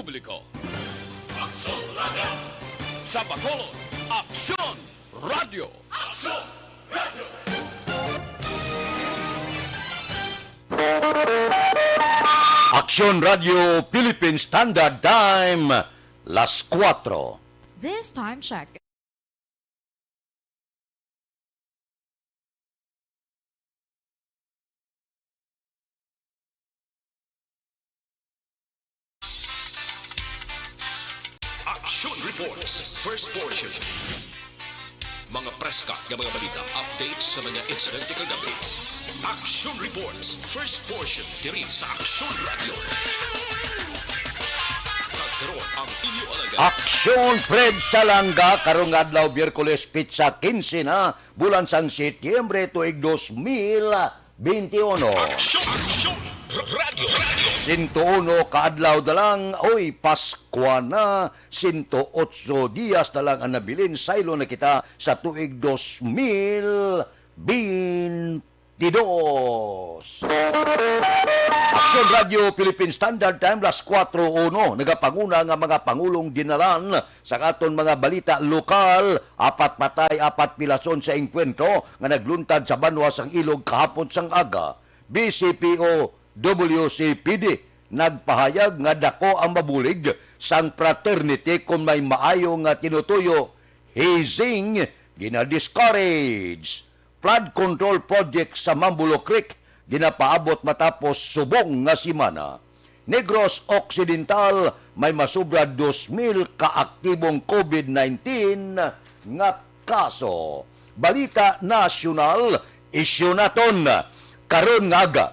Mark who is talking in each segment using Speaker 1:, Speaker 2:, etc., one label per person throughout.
Speaker 1: publiko. Aksyon Radio! Sa Bacolod, Aksyon Radio! Aksyon Radio! Aksyon Radio Philippine Standard Time, las 4.
Speaker 2: This time check.
Speaker 3: Action Reports, first portion. Mga preska ng mga balita, updates sa mga insidente kagabi. Action Reports, first portion, diri sa Action Radio. Kagkaroon ang inyo alaga.
Speaker 1: Aksyon Fred Salanga, karong adlaw Biyerkules Pizza 15 na, bulan sang Setyembre tuig 2021.
Speaker 3: Action Radio.
Speaker 1: 101 kaadlaw na lang, oy, Paskwa na, 108 dias na lang ang nabilin, saylo na kita sa tuig 2022. Aksyon Radio Philippine Standard Time, las 4:01, nagapanguna nga mga pangulong dinalan sa katon mga balita lokal, 4 patay, 4 pilason sa engkwentro nga nagluntad sa banwa sang ilog kahapon sang aga. BCPO WCPD nagpahayag nga dako ang mabulig sang fraternity kung may maayo nga tinutuyo, hazing gina-discourage. Flood control project sa Mambulo Creek ginapaabot matapos subong nga simana. Negros Occidental may masubra 2,000 kaaktibong COVID-19 nga kaso. Balita nasyonal, isyu naton karon nga aga.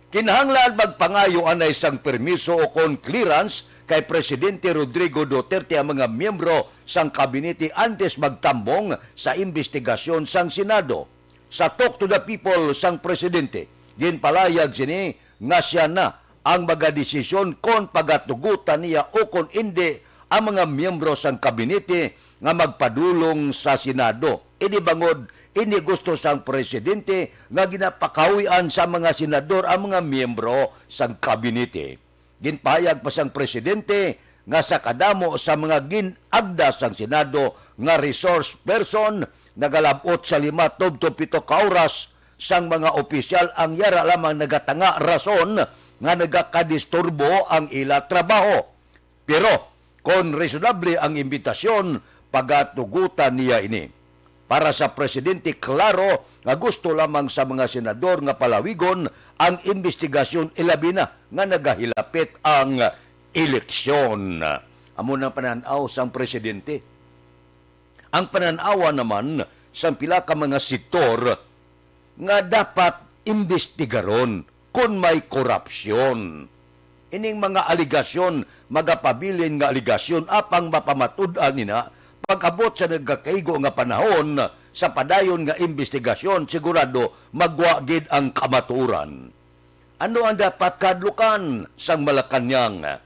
Speaker 1: Kinahanglan magpangayo anay sang permiso o kon clearance kay Presidente Rodrigo Duterte ang mga miyembro sang kabinete antes magtambong sa investigasyon sang Senado. Sa Talk to the People sang Presidente, ginpalayag sini nga siya na ang magadesisyon kon pagatugutan niya o kon hindi ang mga miyembro sang kabinete nga magpadulong sa Senado. Ini bangod, ini gusto sang Presidente nga ginapakawian sa mga senador ang mga miyembro sang kabinete. Ginpahayag pa sang Presidente nga sa kadamo sa mga ginagda sang Senado nga resource person nagalabot sa 5 to 7 ka oras sang mga opisyal ang yara lamang nagatanga rason nga nagakadisturbo ang ila trabaho. Pero kung reasonable ang imbitasyon, pagatugutan niya ini. Para sa Presidente, klaro nga gusto lamang sa mga senador nga palawigon ang investigasyon ilabi na nga nagahilapit ang eleksyon. Amo nang pananaw sang Presidente. Ang pananawa naman sa pila ka mga sektor nga dapat investigaron kung may korupsyon. Ining mga aligasyon, magapabilin nga aligasyon apang mapamatud-an nina pag-abot sa nagkakaigo nga panahon sa padayon nga investigasyon, sigurado magwagid ang kamaturan. Ano ang dapat kadlukan sang Malacañang?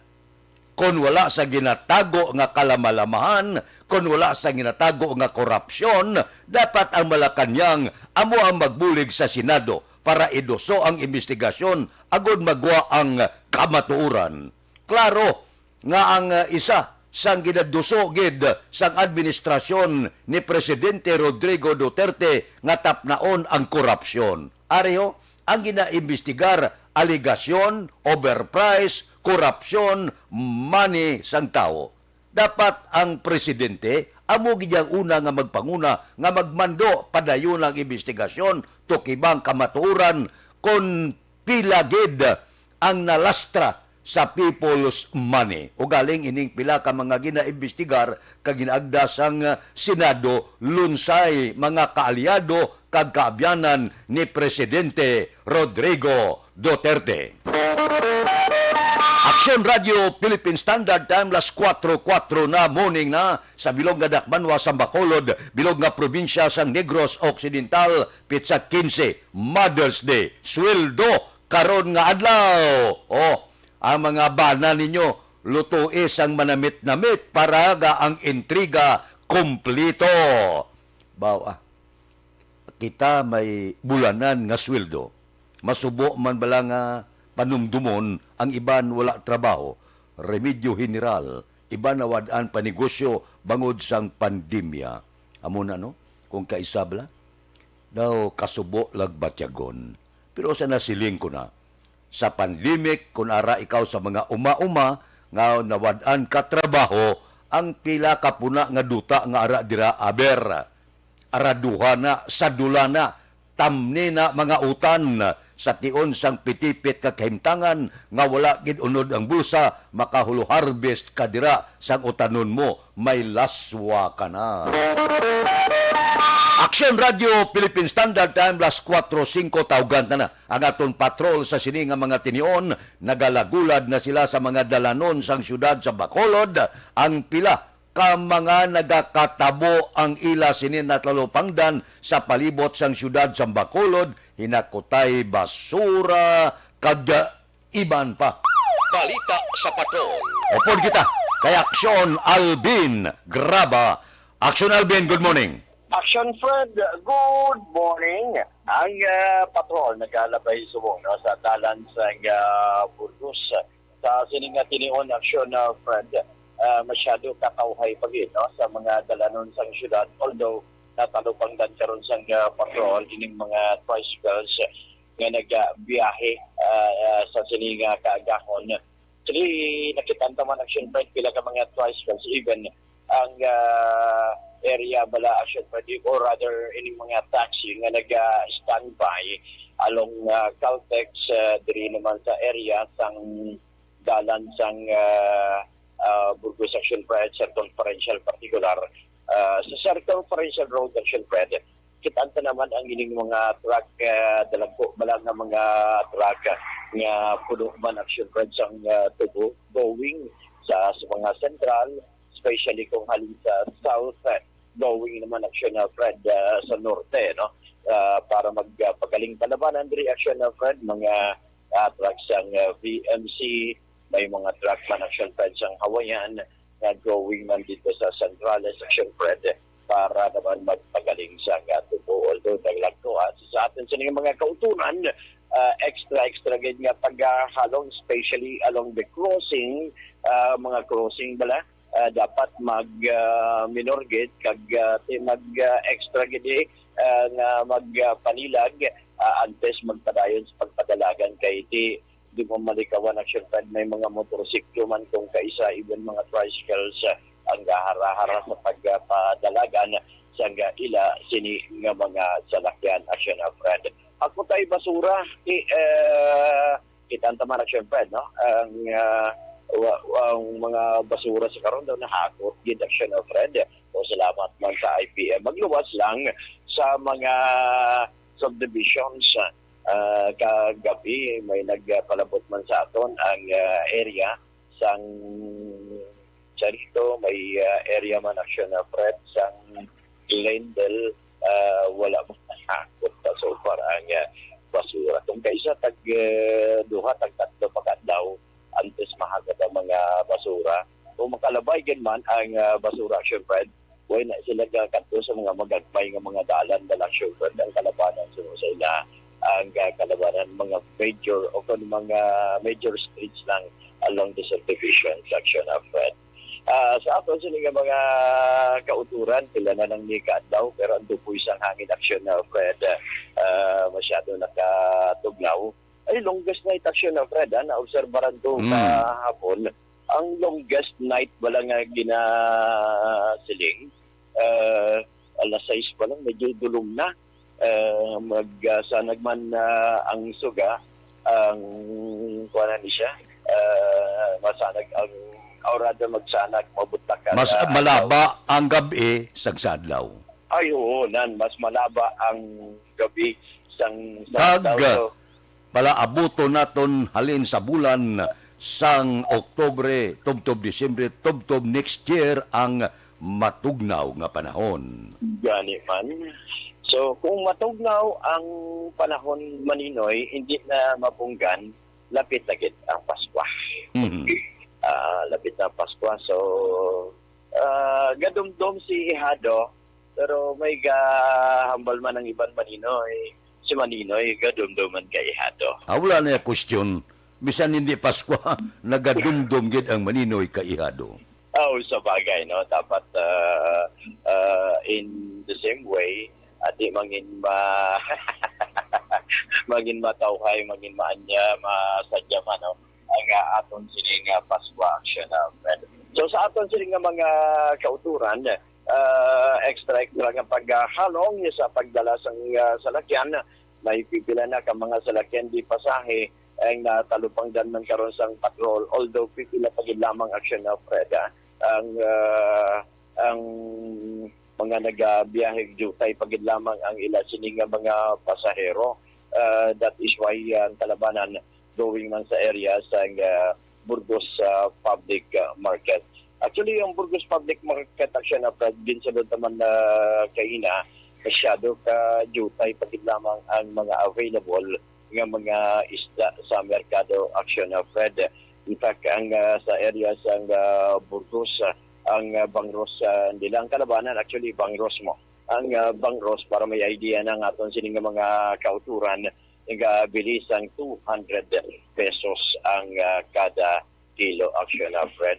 Speaker 1: Kung wala sa ginatago nga kalamalamahan, kung wala sa ginatago nga korupsyon, dapat ang Malacañang amo ang magbulig sa Senado para idoso ang investigasyon agud magwa ang kamaturan. Klaro nga ang isa sang ginaduso gid sang administrasyon ni Presidente Rodrigo Duterte nga tapnaon ang korupsyon. Areho ang ginaimbestigar aligasyon, overprice, korupsyon, money sang tao. Dapat ang Presidente amo gid una nga magpanguna nga magmando padayon ang investigasyon tukibang kamatuoran kon pila gid ang nalastra sa people's money. O galing ining pila ka mga ginaimbestigar kag ginaagda sang Senado lunsay mga kaalyado kag kaabyanan ni Presidente Rodrigo Duterte. Aksyon Radio Philippine Standard Time, las 4:04 na morning na sa bilog nga dakbanwa sa Bacolod, bilog nga probinsya sa Negros Occidental, Pizza 15, Mother's Day, sweldo karon nga adlaw. Ang mga bana ninyo, lutuin ang manamit-namit para ga ang intriga kumplito. Bawa, kita may bulanan nga sweldo. Masubo man bala nga panumdumon, ang iban wala trabaho. remedyo general, iba na wadaan panegosyo bangod sang pandemya. Amo na no, kung kaisabla, daw kasubo lag batyagon. Pero sa nasiling ko na, sa pandemic, kung ara ikaw sa mga uma-uma, nga nawadaan ka trabaho, ang pila ka puna nga duta nga ara dira aber. Araduha na, sadula na, tamni na mga utan sa tion sang pitipit ka kahimtangan nga wala gid unod ang bulsa, makahulo harvest ka dira sang utanon mo, may laswa ka na. Action Radio Philippine Standard Time +4:05 tawgan na ang aton patrol sa sini nga mga tinion, nagalagulad na sila sa mga dalanon sang syudad sa Bacolod. Ang pila ka mga nagakatabo ang ila sinin na talupangdan sa palibot sang syudad sa Bacolod, hinakutay basura kag iban pa.
Speaker 3: Balita sa patrol.
Speaker 1: Upod kita kay Action Alvin Graba. Action Alvin, good morning.
Speaker 2: Action Fred, good morning. Ang patrol naglalabay subong no, sa dalan sa Burgos. Sa sininga tinion Action Fred, masyado kakauhay pagin no, sa mga dalanon sang syudad. Although natalupangdan karon sang patrol ining mga tricycles nga nagbiyahe sa sininga kaagahon. Actually, nakita naman Action Fred pila ka mga tricycles, even ang area bala Action Fred, or rather ining mga taxi nga nag-standby along Caltex diri naman sa area sang dalan sang Burgos Action Fred, circumferential particular sa circumferential road Action Fred. Kitanta naman ang ining mga truck, dalagpo bala nga mga truck nga puno man Action Fred sang tubo going sa mga central, especially kung halin sa south, going naman Action Fred sa norte, no? Para magpagaling palabanan diri Action Fred, mga trucks ang VMC, may mga truck man Action Fred sang Hawaiian na going man dito sa Centrales Action Fred para naman magpagaling sa tubo. Although naglagto sa atin sa mga kautunan, extra gid nga paghalong, especially along the crossing, mga crossing bala, dapat minor gid kag mag extra gid nga magpanilag antes magpadayon sa pagpadalagan kay di mo malikawan Action Fred, may mga motorsiklo man kung kaisa, even mga tricycles ang gahara-hara sa pagpadalagan sa ila sini nga mga salakyan Action Fred. Ako tay basura kita taman Action Fred, no? Ang mga basura sa karon daw nahakot gid Action Fred. O salamat man sa IPM. Magluwas lang sa mga subdivisions. Kagabi may nagpalabot man sa aton ang area sang Charito, may area man Action Fred sang Glendale, wala mo nahakot pa so far ang basura. Kung kaisa duha tag tatlo pagadaw antes mahagat ang mga basura. Kung makalabay gan man ang basura Action Fred, buhay na sila kanto sa mga magagmay nga mga dalan dala Action Fred ang kalabanan sa ila ang kalabanan mga major o kung mga major streets lang along the subdivision Action Fred. Sa ato sila mga kauturan, pila na ng nikadlaw, pero ando po isang hangin Action Fred, masyado nakatuglaw. Ay, longest night Action Fred, na-obserbaran doon kahapon. Ang longest night wala nga ginasiling. Alas 6 pa lang, medyo dulong na. Magsanag man ang suga, ang kuwanan ni siya, masanag ang aurada magsanag, mabutakan.
Speaker 1: Mas malaba ang gabi sa sadlaw.
Speaker 2: Ay, oo, mas malaba ang gabi sang
Speaker 1: Kag,
Speaker 2: sadlaw.
Speaker 1: pala abuto naton halin sa bulan sang Oktubre, tubtob Disyembre, tubtob next year ang matugnaw nga panahon.
Speaker 2: Gani man. So, kung matugnaw ang panahon maninoy, hindi na mapunggan, lapit na gid ang Pasko.
Speaker 1: Mhm.
Speaker 2: Lapit na Pasko. So, gadumdum si Ihado, pero may gahambal man ang iban maninoy. Si Maninoy, gadumduman kay Ihado.
Speaker 1: Wala na question Bisan hindi Pasko, nagadumdum gid ang Maninoy kaihado.
Speaker 2: Oh, sa bagay, no? Dapat in the same way, di mangin mangin matawhay, mangin maanya, masadya man, no? Ang aton sining Pasko action. So sa aton sining mga kauturan, extra nga paghalong sa pagdala sa salakyan, may pipila na ka mga salakyan di pasahe ang natalupangdan man karon sang patrol, although pipila pa gid lamang action na Fred. Ang mga nagabiyahe jutay pa gid lamang ang ila sining mga pasahero. That is why ang kalabanan going man sa area sa Burgos Public Market. Actually, yung Burgos Public Market action na Fred, din sa naman na kaina, masyado ka jutay pa gid lamang ang mga available nga mga isda sa merkado action na Fred. In fact, ang sa area sa Burgos, ang Bangros nilang kalabanan, actually Bangros mo. Ang Bangros, para may idea na nga aton sining mga kauturan, nga bilis ang 200 pesos ang kada kilo action na Fred.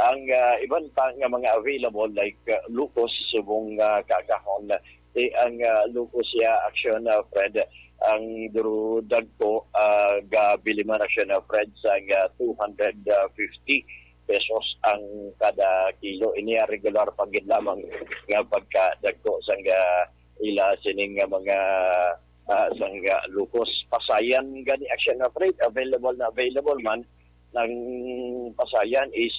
Speaker 2: Ang iban pa nga mga available like lukos, subong kakahon, ang lukos ya action na Fred, ang durudag ko gabili man action na Fred sa 250 pesos ang kada kilo. Ini regular pagid lamang nga pagkadagko sa ila sining mga sang lukos. Pasayan gani action na Fred, available man ng pasayan is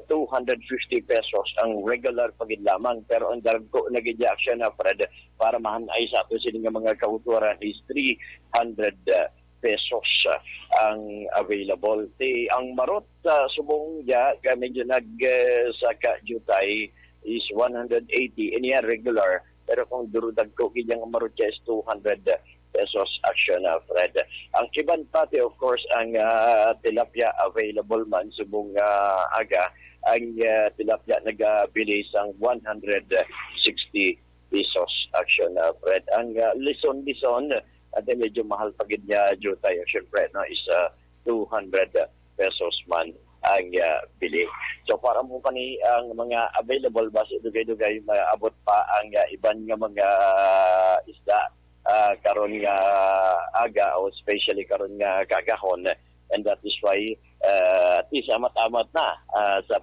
Speaker 2: 250 pesos ang regular pagid lamang, pero ang dagko na gid action na Fred para mahanay sa ato sining mga kauturan is 300 pesos ang available. Ang marot subong ja medyo saka jutay is 180 iniya regular, pero kung durudag ko gid ang marot is 200 pesos action na Fred. Ang iban pati of course ang tilapia available man subong aga, ang tilapia nagabili sang 160 pesos action na Fred. Ang lison at medyo mahal pagid niya jutay action Fred, no, is 200 pesos man ang bili. So para mo kani ang mga available base dugay-dugay maabot pa ang iban nga mga isda karon nga aga o especially karon nga kagahon, and that is why at least amat-amat na sa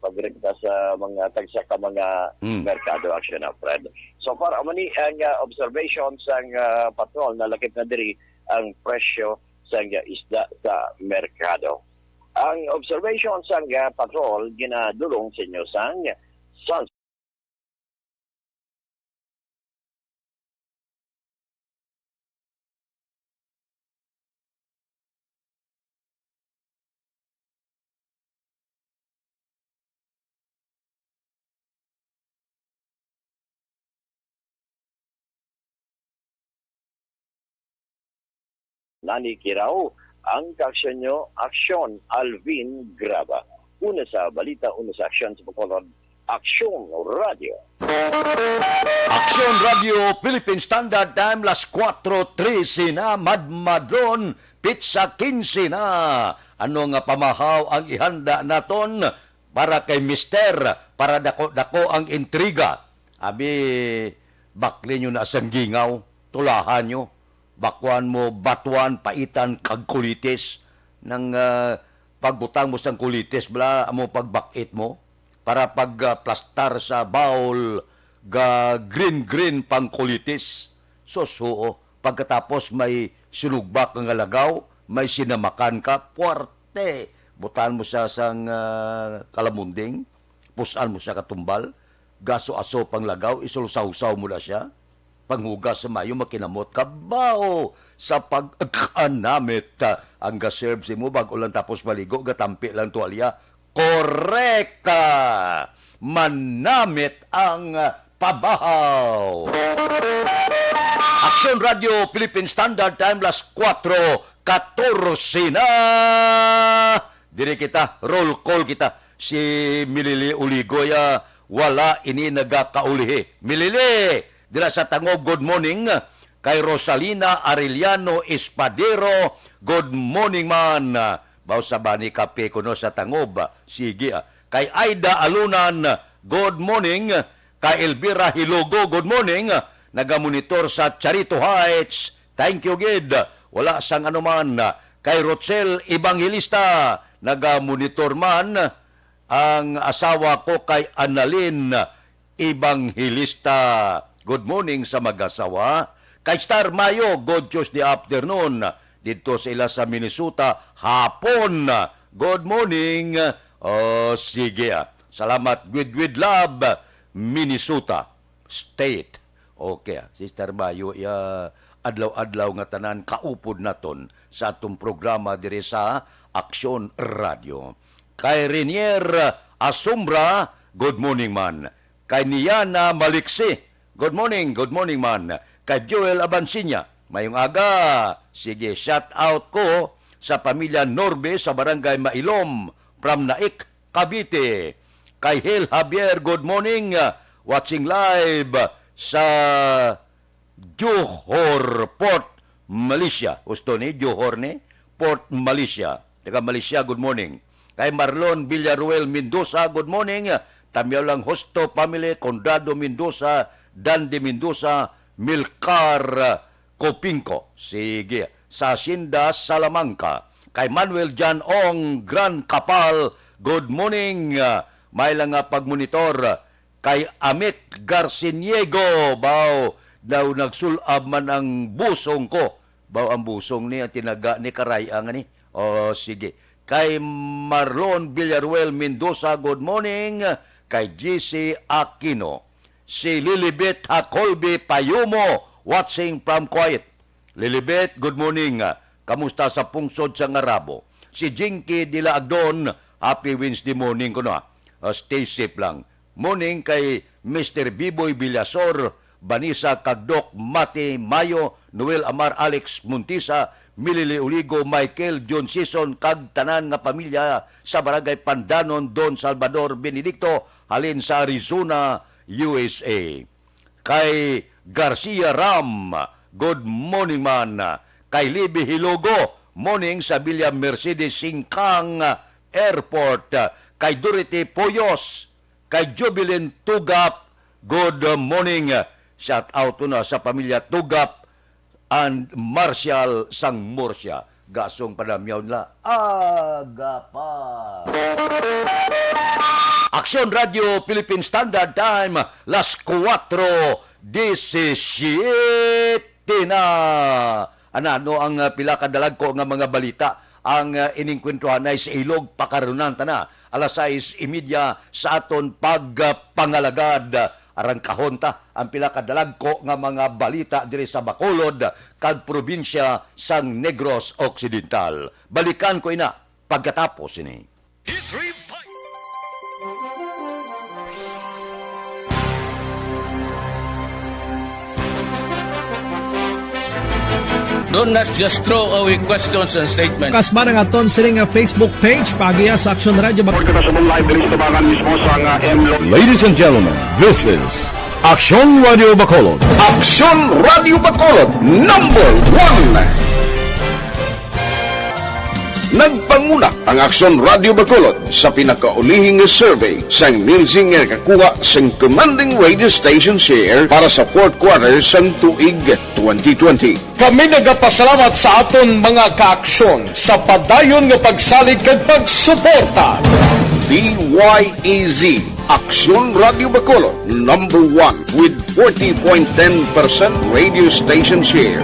Speaker 2: pagrekta sa mga tagsa ka mga merkado action na Fred. So para mani ang observation sa patrol na lakip na diri ang presyo sa isda sa merkado. Ang observation sa patrol ginadulong sa inyo sang Sun Nani Kirao, ang kaksyon nyo, Aksyon Alvin Graba. Una sa balita, una sa aksyon sa pagkolod, Aksyon Radio.
Speaker 1: Action Radio Philippine Standard Time las 4:13 na madmadron pizza 15 na. Ano nga pamahaw ang ihanda naton para kay Mister, para dako ang intriga. Abi bakli nyo na sang gingaw, tulahan nyo. Bakwan mo, batuan, paitan, kag kulitis. Nang pagbutang mo sang kulitis, bala mo pagbakit mo. Para pagplastar sa bawl, green pang kulitis. So, pagkatapos may sinugbak ng alagaw, may sinamakan ka, puwerte. Butan mo siya sang kalamunding, pusan mo siya katumbal, gaso-aso pang lagaw, isulsaw-saw mo na siya. Panghugas sa mayo, makinamot ka, bao sa pag-anamit. Ang gaserve si mo, bago lang tapos maligo, gatampi lang tuwalya. Koreka! Manamit ang pabahaw. Action Radio Philippine Standard Time las 4:14 na. Diri kita, roll call kita. Si Milili Uligoya, wala ini nagakaulihi. Milili! Dila sa Tangob, good morning. Kay Rosalina Arellano Espadero, good morning man. Baw sa bani kape kuno sa tangob. Sige. Kay Aida Alunan, good morning. Kay Elvira Hilogo, good morning. Nagamonitor sa Charito Heights. Thank you, Gid. Wala sang anuman. Kay Rochelle Evangelista, nagamonitor man. Ang asawa ko kay Annalyn Evangelista. Good morning sa mag-asawa. Kay Star Mayo, good Tuesday afternoon. Dito sila sa Minnesota, hapon. Good morning. Sige. Salamat. With love, Minnesota State. Okay. Sister Mayo, adlaw-adlaw nga tanan, kaupod naton sa atong programa diri sa Aksyon Radio. Kay Renier Asumbra, good morning man. Kay Niana Maliksi, good morning man. Kay Joel Abansinya, mayong aga. Sige, shout out ko sa pamilya Norbe sa barangay Mailom, from Naik, Cavite. Kay Hel Javier, good morning. Watching live sa Johor Port, Malaysia. Gusto ni Johor ni Port, Malaysia. Taga Malaysia, good morning. Kay Marlon Villaruel Mendoza, good morning. Tamyaw lang Hosto family, Condado Mendoza, Dandi Mendoza, Milcar Copinco. Sige. Sa Sinda, Salamanca. Kay Manuel Jan Ong, Gran Kapal, good morning. May lang nga pagmonitor. Kay Amit Garciniego, baw, daw nagsulab man ang busong ko. Baw ang busong ni, ang tinaga ni Karayang ni. Sige. Kay Marlon Villaruel Mendoza, good morning. Kay GC Aquino. Si Lilibet Hakolbe Payumo, watching from Kuwait. Lilibet, good morning. Kamusta sa pungsod sa Ngarabo? Si Jinky Dila Agdon, happy Wednesday morning ko na. Stay safe lang. Morning kay Mr. Biboy Villasor, Vanessa Kagdok, Mati Mayo, Noel Amar, Alex Muntisa, Milili Uligo, Michael John Sison, kag tanan nga pamilya sa Barangay Pandanon, Don Salvador Benedicto, halin sa Arizona, USA. Kay Garcia Ram, good morning man. Kay Libby Hilogo, morning sa Villa Mercedes Singkang Airport. Kay Dorothy Poyos, kay Jubilin Tugap, good morning. Shout out na sa pamilya Tugap and Marshall Sang Murcia. Gasong padamyaw nila. Aga pa. Aksyon Radio Philippine Standard Time, las 4:17 na. Ano ang pila kadalag ko nga mga balita ang iningkwentuhan ay sa ilog pakarunan tana. Alas 6:30 sa aton pagpangalagad. Arang kahonta ang pila kadalag ko nga mga balita diri sa Bacolod kag probinsya sang Negros Occidental. Balikan ko ina pagkatapos ini.
Speaker 4: Don't not just throw away questions and statements.
Speaker 5: Kasma ng aton sining Facebook page pagiya sa Aksyon Radio.
Speaker 6: Ladies and gentlemen, this is Aksyon Radio Bacolod. Aksyon Radio Bacolod, number 1. Nagpanguna ang Aksyon Radio Bacolod sa pinakaulihing survey sang Nielsen nga kakuha sang commanding radio station share para sa fourth quarter sang tuig 2020.
Speaker 7: Kami nagapasalamat sa aton mga kaaksyon sa padayon nga pagsalig kag pagsuporta.
Speaker 6: DYEZ Aksyon Radio Bacolod, number 1 with 40.10% radio station share.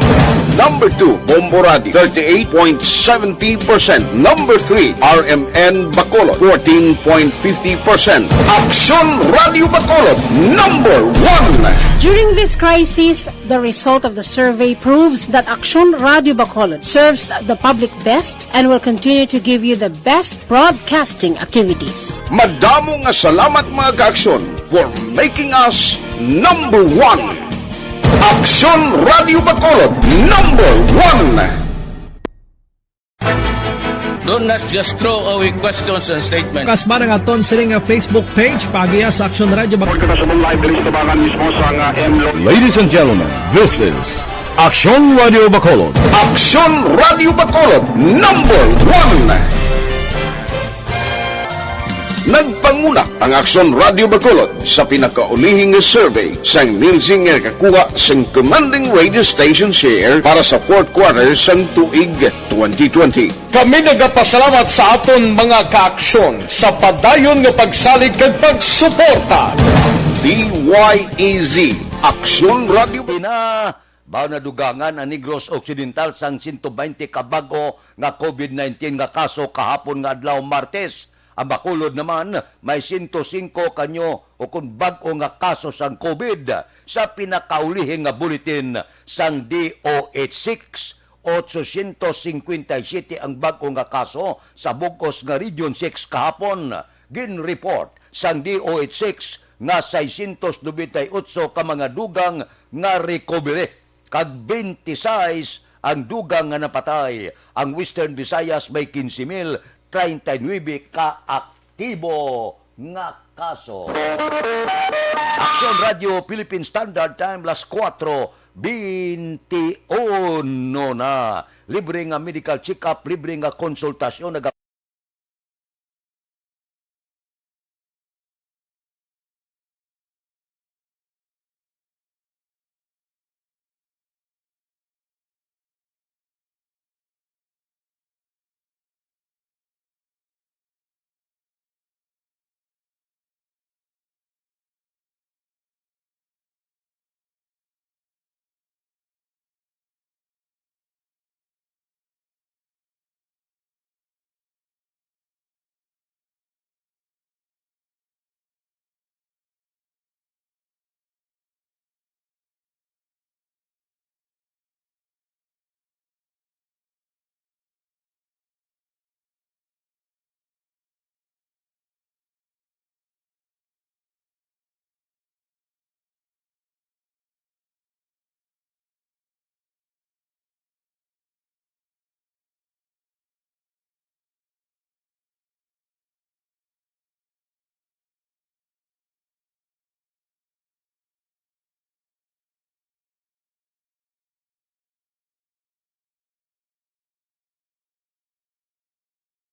Speaker 6: Number 2, Bombo Radio, 38.70%. Number 3, RMN Bacolod, 14.50%. Aksyon Radio Bacolod, number 1.
Speaker 8: During this crisis, the result of the survey proves that Aksyon Radio Bacolod serves the public best and will continue to give you the best broadcasting activities.
Speaker 6: Madamo nga salamat mga kaaksyon for making us number 1. Aksyon Radio Bacolod, number 1.
Speaker 4: Don't not just throw away questions and statements.
Speaker 5: Kasma ng aton sining Facebook page pagiya sa Aksyon Radio.
Speaker 6: Ladies and gentlemen, this is
Speaker 5: Aksyon Radio Bacolod.
Speaker 6: Aksyon Radio Bacolod number 1. Nagpanguna ang Aksyon Radio Bacolod sa pinakaulihing survey sang nilsing nga kakuha sang commanding radio station share para sa fourth quarter sang tuig 2020.
Speaker 7: Kami nagapasalamat sa aton mga kaaksyon sa padayon nga pagsalig kag pagsuporta.
Speaker 6: DYEZ Aksyon Radio
Speaker 1: Baw na dugangan ang Negros Occidental sang 120 kabago nga COVID-19 nga kaso kahapon nga adlaw Martes. Ang Bacolod naman may 105 kanyo o kung bag-o nga kaso sang COVID sa pinakaulihing nga bulletin sang DOH6. 857 ang bag-o nga kaso sa bugos nga Region 6 kahapon. Gin-report sang DOH6 nga 698 ka mga dugang nga recovery. Kag 26 ang dugang nga napatay. Ang Western Visayas may 15,039 ka-aktibo nga kaso. Aksyon Radio Philippine Standard Time las 4:21 na. Libre nga medical check-up, libre nga konsultasyon.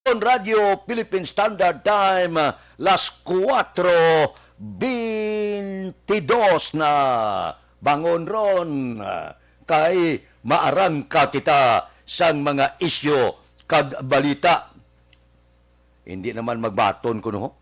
Speaker 1: Radio Philippine Standard Time las 4:22 na. Bangon ron kay maarangka kita sang mga isyo kag balita. Hindi naman magbaton kuno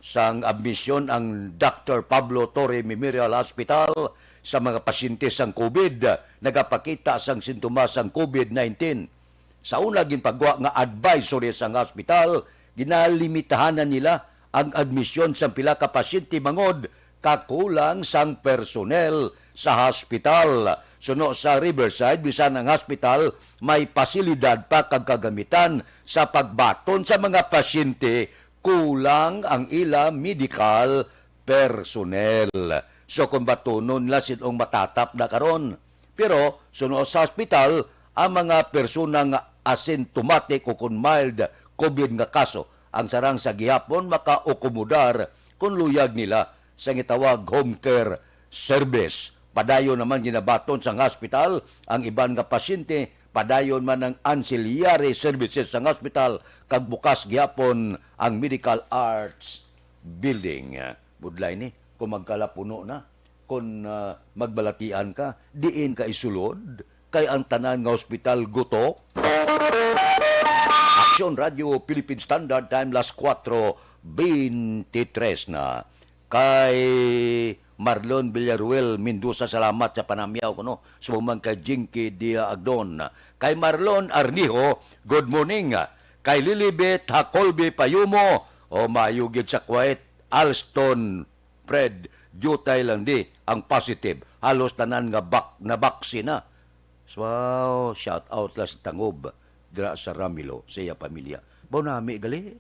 Speaker 1: sang admisyon ang Dr. Pablo Torre Memorial Hospital sa mga pasyente sang COVID. Nagapakita sang sintomas sang COVID-19. Sa una ginpagwa nga advisory sang hospital, ginalimitahanan nila ang admisyon sa pila ka pasyente mangod kakulang sang personnel sa hospital. Suno sa Riverside, bisan ang hospital may pasilidad pa kag kagamitan sa pagbaton sa mga pasyente, kulang ang ila medical personnel. So kung batunon la silong matatap na karon. Pero suno sa hospital, ang mga persona nga asymptomatic o kung mild COVID nga kaso, ang sarang sa gihapon maka-okomodar kung luyag nila sa gitawag home care service. Padayon naman ginabaton sa hospital ang iban nga pasyente, padayon man ang ancillary services sa hospital, kag bukas gihapon ang medical arts building. Budlay ni, kung magkalapuno na, kung magbalatian ka, diin ka isulod, kay ang tanan nga hospital gutok. Aksyon Radio Philippine Standard Time las 4:23 na. Kay Marlon Villaruel Mendoza, salamat sa panamyaw ko, no? Sumumang kay Jinky Dia Agdon. Kay Marlon Arnijo, good morning. Kay Lilibet Hakolbe Payumo, o mayugid sa Kuwait, Alston Fred Jutay lang di ang positive. Halos tanan nga na baksina. Wow, shout out lang sa Tangob, dira sa Ramilo, sa iya pamilya. Bonami gali,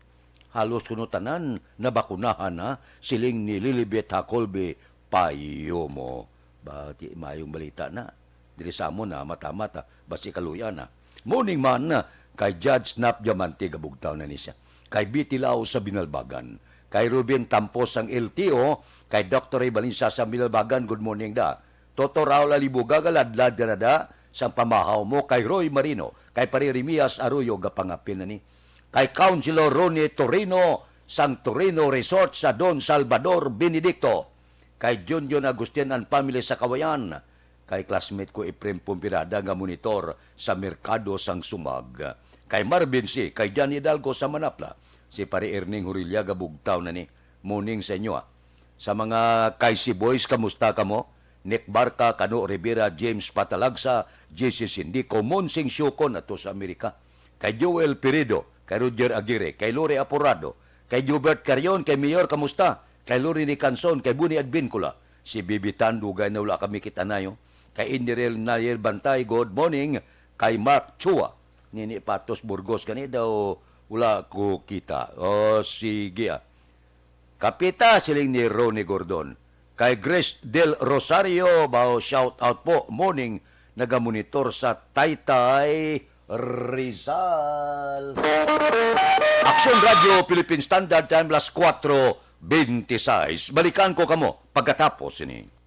Speaker 1: halos kuno tanan na bakunahan na siling ni Lilibet Hakolbe Payumo. Bati mayong balita na. Diri sa mo na mata-mata, basi kaluyan na. Morning man na, kay Judge Snap Diamante gabugtaw na ni siya. Kay Bitilaw sa Binalbagan. Kay Ruben Tampos ang LTO, kay Dr. Ray Balinsa sa Binalbagan, good morning da. Toto Raul Alibuga, galadlad ka na da. sang pamahaw mo kay Roy Marino, kay Paririmias Arroyo gapangapin na ni, kay Councilor Ronnie Torino sang Torino Resort sa Don Salvador Benedicto, kay Junjun Agustin and family sa Kawayan, kay classmate ko Efrem Pumpirada nga monitor sa Merkado sang Sumag, kay Marvin C., kay Jan Hidalgo sa Manapla, si Pare Erning Hurillaga Bugtaw na ni, morning sa inyo. Sa mga kay si Boys, kamusta ka mo? Nick Barca, Cano Rivera, James Patalagsa, JC Sindico, Monsing Syukon ato sa Amerika, kay Joel Peredo, kay Roger Aguirre, kay Lore Apurado, kay Jubert Carion, kay Mayor kamusta? Kay Lori ni Canson, kay Buni Advincula, si Bibitan, dugay na wala kami kitanayo, kay Indirel Nayer Bantay, good morning, kay Mark Chua, Nini Patos Burgos, kani daw wala ko kita. O sige Kapita siling ni Ronnie Gordon. Kay Grace Del Rosario, bao shout out po, morning, nagamonitor sa Taytay, Rizal. Action Radio Philippine Standard Time, las 4:26. Balikan ko kamo pagkatapos ini.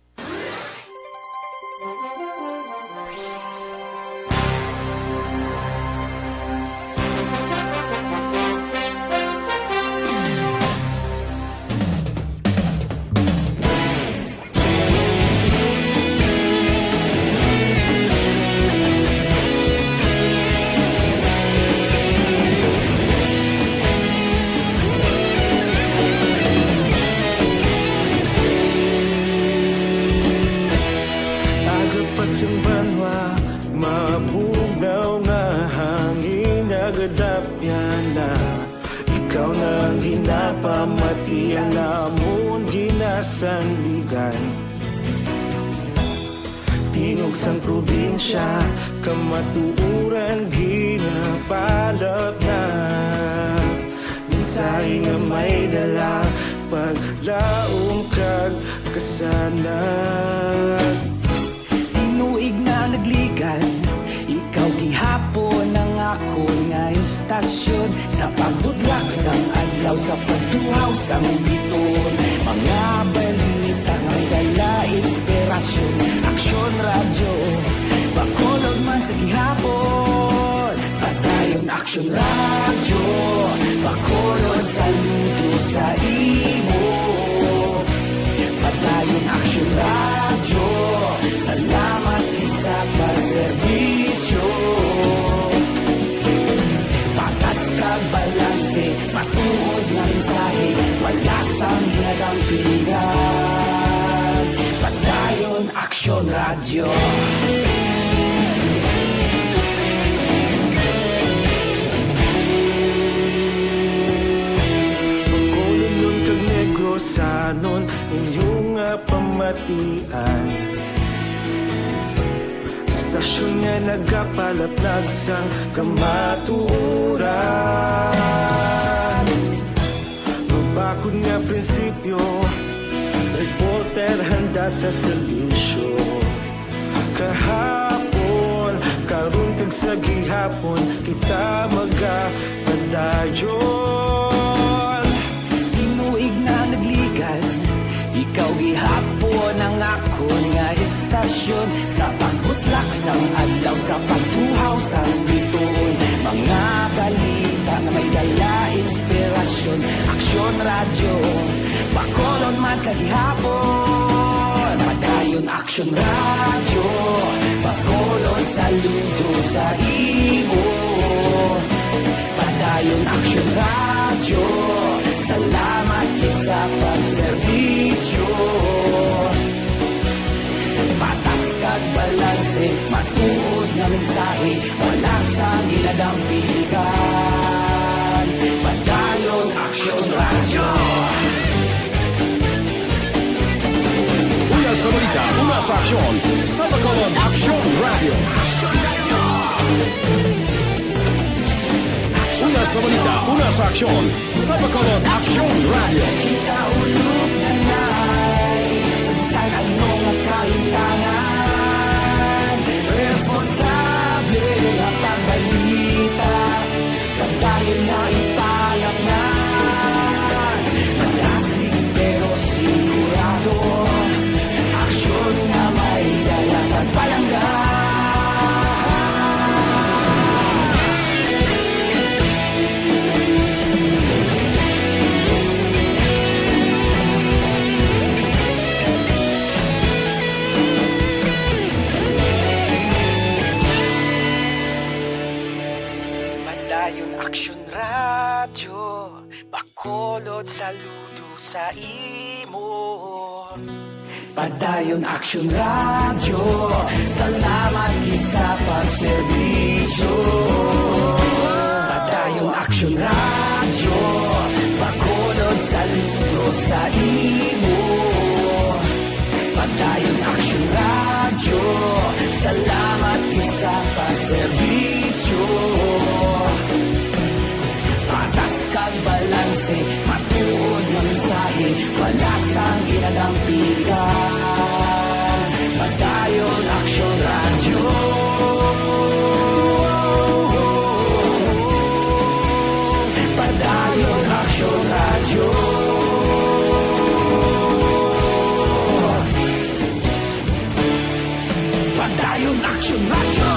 Speaker 9: Pamatian namon ginasandigan Tingog sang probinsya kamatuuran ginapalap na Minsay nga may dala paglaom kag kasanan Tinuig na nagligan ikaw gihapon ang ako nga istasyon Sa pagbudlak sang adlaw sa pagtuhaw sang biton Mga balita nga dala inspirasyon Aksyon radyo Bacolod man sa gihapon Padayon Aksyon radyo Bacolod saludo sa imo Padayon Aksyon radyo Salamat isa pagserbisyo Patas kag balanse Matuod nga mensahe Wala sang ginagampiligan Padayon Aksyon Radio Bacolod nun kag Negros sanon Inyong pamatian Stasyon nga nagapalaplag sang kamaturan Mabakod nga prinsipyo Reporter handa sa serbisyo Kahapon, karun kag sa gihapon Kita magapadayon Tinuig na nagligan Ikaw gihapon ang ako nga istasyon Sa pagbutlak sang adlaw Sa pagtuhaw sang biton Mga balita na may dala inspirasyon Aksyon radyo Bacolod man sa gihapon Padayon Aksyon radyo Bacolod saludo sa imo Padayon Aksyon radyo Salamat sa pagserbisyo Patas kag balanse Matuod na mensahe Wala sa ginadampiligan Padayon Aksyon Radio
Speaker 7: Una sa balita, una sa aksyon Sa Bacolod Aksyon Radio Una sa balita, una sa aksyon Sa Bacolod Aksyon Radio
Speaker 9: Kita ulog na na'y Sagsang anong kahintangan Responsable ang pagbalita Pagdahil na ipalak na Malasig pero sigurado Aksyon na may dalang pagpalanggan
Speaker 10: Aksyon Radio, Bacolod, saludo sa imo.
Speaker 9: Padayon Aksyon Radio, salamat gid sa pagserbisyo. Padayon Aksyon Radio, Bacolod, saludo sa imo. Padayon Aksyon Radio, salamat gid sa pagserbisyo. Patas kag balanse, matuod nga mensahe, wala sang ginadampigan. Padayon Aksyon Radio. Padayon Aksyon Radio. Padayon Aksyon Radio.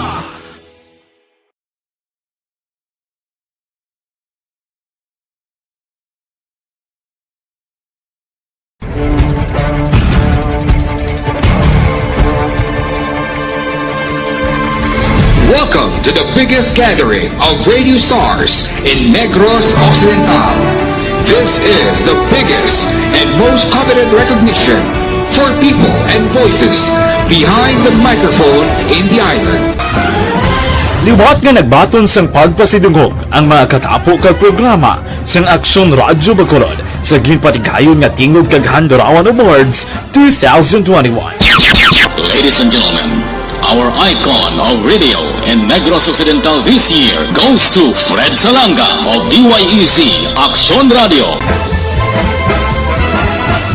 Speaker 3: Welcome to the biggest gathering of radio stars in Negros Occidental. This is the biggest and most coveted recognition for people and voices behind the microphone in the island.
Speaker 7: Liwat nga nagbaton sang pagpasidungog ang mga katapo kag programa sang Aksyon Radyo Bacolod sa ginpatigayon nga Tingog kag Handurawan Awards 2021.
Speaker 11: Ladies and gentlemen, our icon of radio in Negros Occidental this year goes to Fred Salanga of DYEZ Aksyon Radio.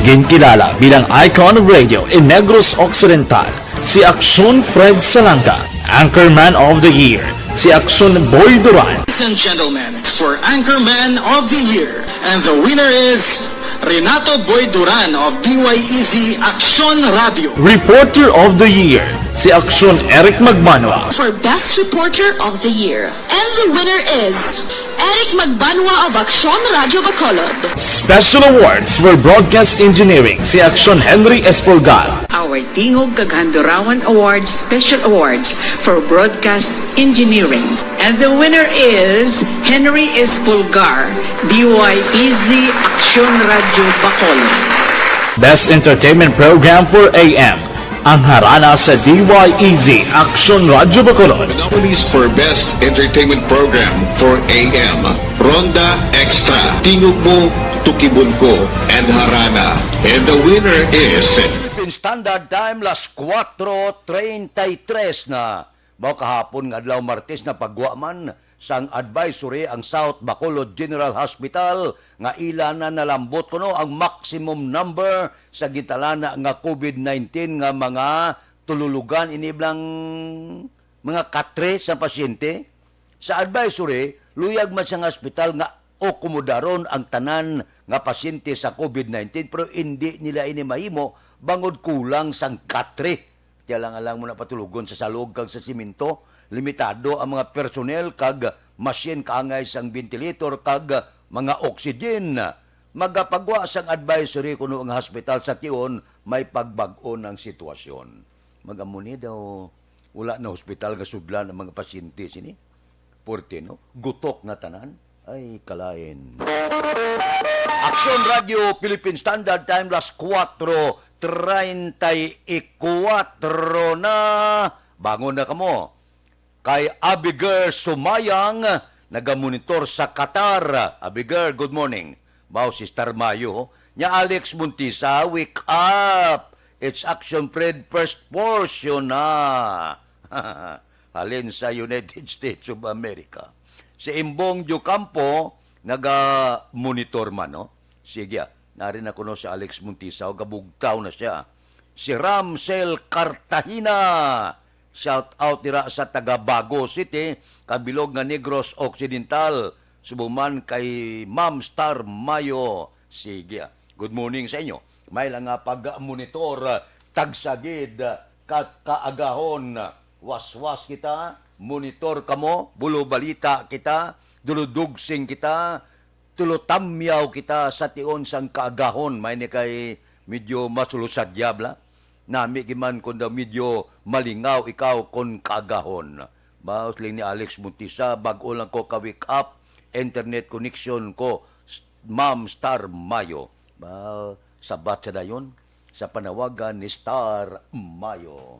Speaker 7: Ginkilala bilang icon of radio in Negros Occidental, si Aksyon Fred Salanga. Anchorman of the Year, si Aksyon Boy Duran.
Speaker 11: Ladies and gentlemen, for Anchorman of the Year, and the winner is Renato Boy Duran of DYEZ Aksyon Radio.
Speaker 7: Reporter of the Year, si Aksyon Eric Magbanwa.
Speaker 12: For Best Reporter of the Year, and the winner is Eric Magbanwa of Aksyon Radio Bacolod.
Speaker 7: Special awards for broadcast engineering, si Aksyon Henry Espolgar.
Speaker 13: Our Tingog kag Handurawan Awards Special Awards for Broadcast Engineering. And the winner is Henry Espolgar, DYEZ Aksyon Radio Bacolod.
Speaker 7: Best Entertainment Program for AM, ang harana sa DYEZ Aksyon Radio Bacolod.
Speaker 3: The nominees for Best Entertainment Program for AM, Ronda Extra, Tingog Mo, Tukibon Ko, and Harana. And the winner is
Speaker 1: Philippine Standard Time, las 4:33 na. Mao kahapon nga adlaw Martes na pagwaman sang advisory ang South Bacolod General Hospital nga ila na nalambot kuno ang maximum number sa gitalana nga COVID-19 nga mga tululugan iniblang mga katre sa pasyente. Sa advisory, luyag man sa hospital nga okomodaron ang tanan nga pasyente sa COVID-19 pero hindi nila ini mahimo bangod kulang sang katre. Kaya lang mo na patulugon sa salog kag sa simento. Limitado ang mga personnel kag machine kaangay sang ventilator kag mga oxygen. Magapagwa sang advisory kuno ang hospital sa Tion may pagbag-o ng sitwasyon. Magamuni daw wala na hospital nga sudlan ang mga pasyente sini. Porte no, gutok na tanan ay kalain. Aksyon Radio Philippine Standard Time las 4:34 na. Bangon na kamo. Kay Abigail Sumayang, nagamonitor sa Qatar. Abigail, good morning. Bao, Sister Mayo. Nya Alex Muntisa, wake up. It's Action Fred first portion na. Halin sa United States of America. Si Imbong Jucampo, naga-monitor man, no? Sige, narin ako no si Alex Muntisa, gabugtaw na siya. Si Ramsel Cartagena, shout out nira sa Tagabago City, kabilog nga Negros Occidental, subuman kay Ma'am Star Mayo. Sige, good morning sa inyo. May lang nga pag-monitor, tagsagid, kaagahon, waswas kita, monitor kamo, bulo balita kita, duludugsing kita, tulutamyaw kita sa tion sang kaagahon. May ni kay medyo masulusadyab la. Nami giman kung daw medyo malingaw ikaw kon kaagahon. Baos lang ni Alex Muntisa, bago lang ko ka-wake up. internet connection ko, Ma'am Star Mayo. Sabat sa dayon sa panawagan ni Star Mayo.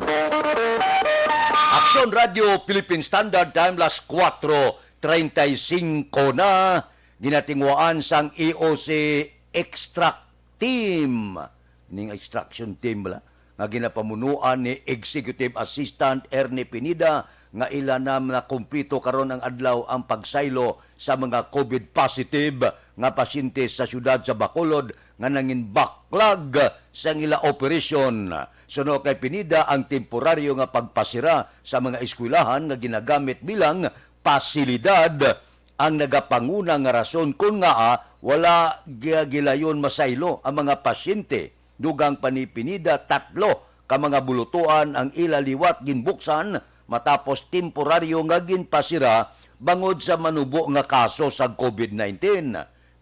Speaker 1: Action Radio Philippine Standard Time, las 4:35 na. Ginatingwaan sang EOC Extract Team. Ning extraction team bala nga ginapamunuan ni Executive Assistant Ernie Pinida nga ilanam na kumplito karon ang adlaw ang pagsaylo sa mga COVID positive nga pasyente sa syudad sa Bacolod nga nangin backlog sa ila operation. Suno kay Pinida ang temporaryo nga pagpasira sa mga eskwelahan nga ginagamit bilang pasilidad ang nagapanguna nga rason kung nga wala gilayon masaylo ang mga pasyente. Dugang panipinida 3 ka mga bulutuan ang ilaliwat ginbuksan matapos temporaryo nga ginpasira bangod sa manubo nga kaso sa COVID-19.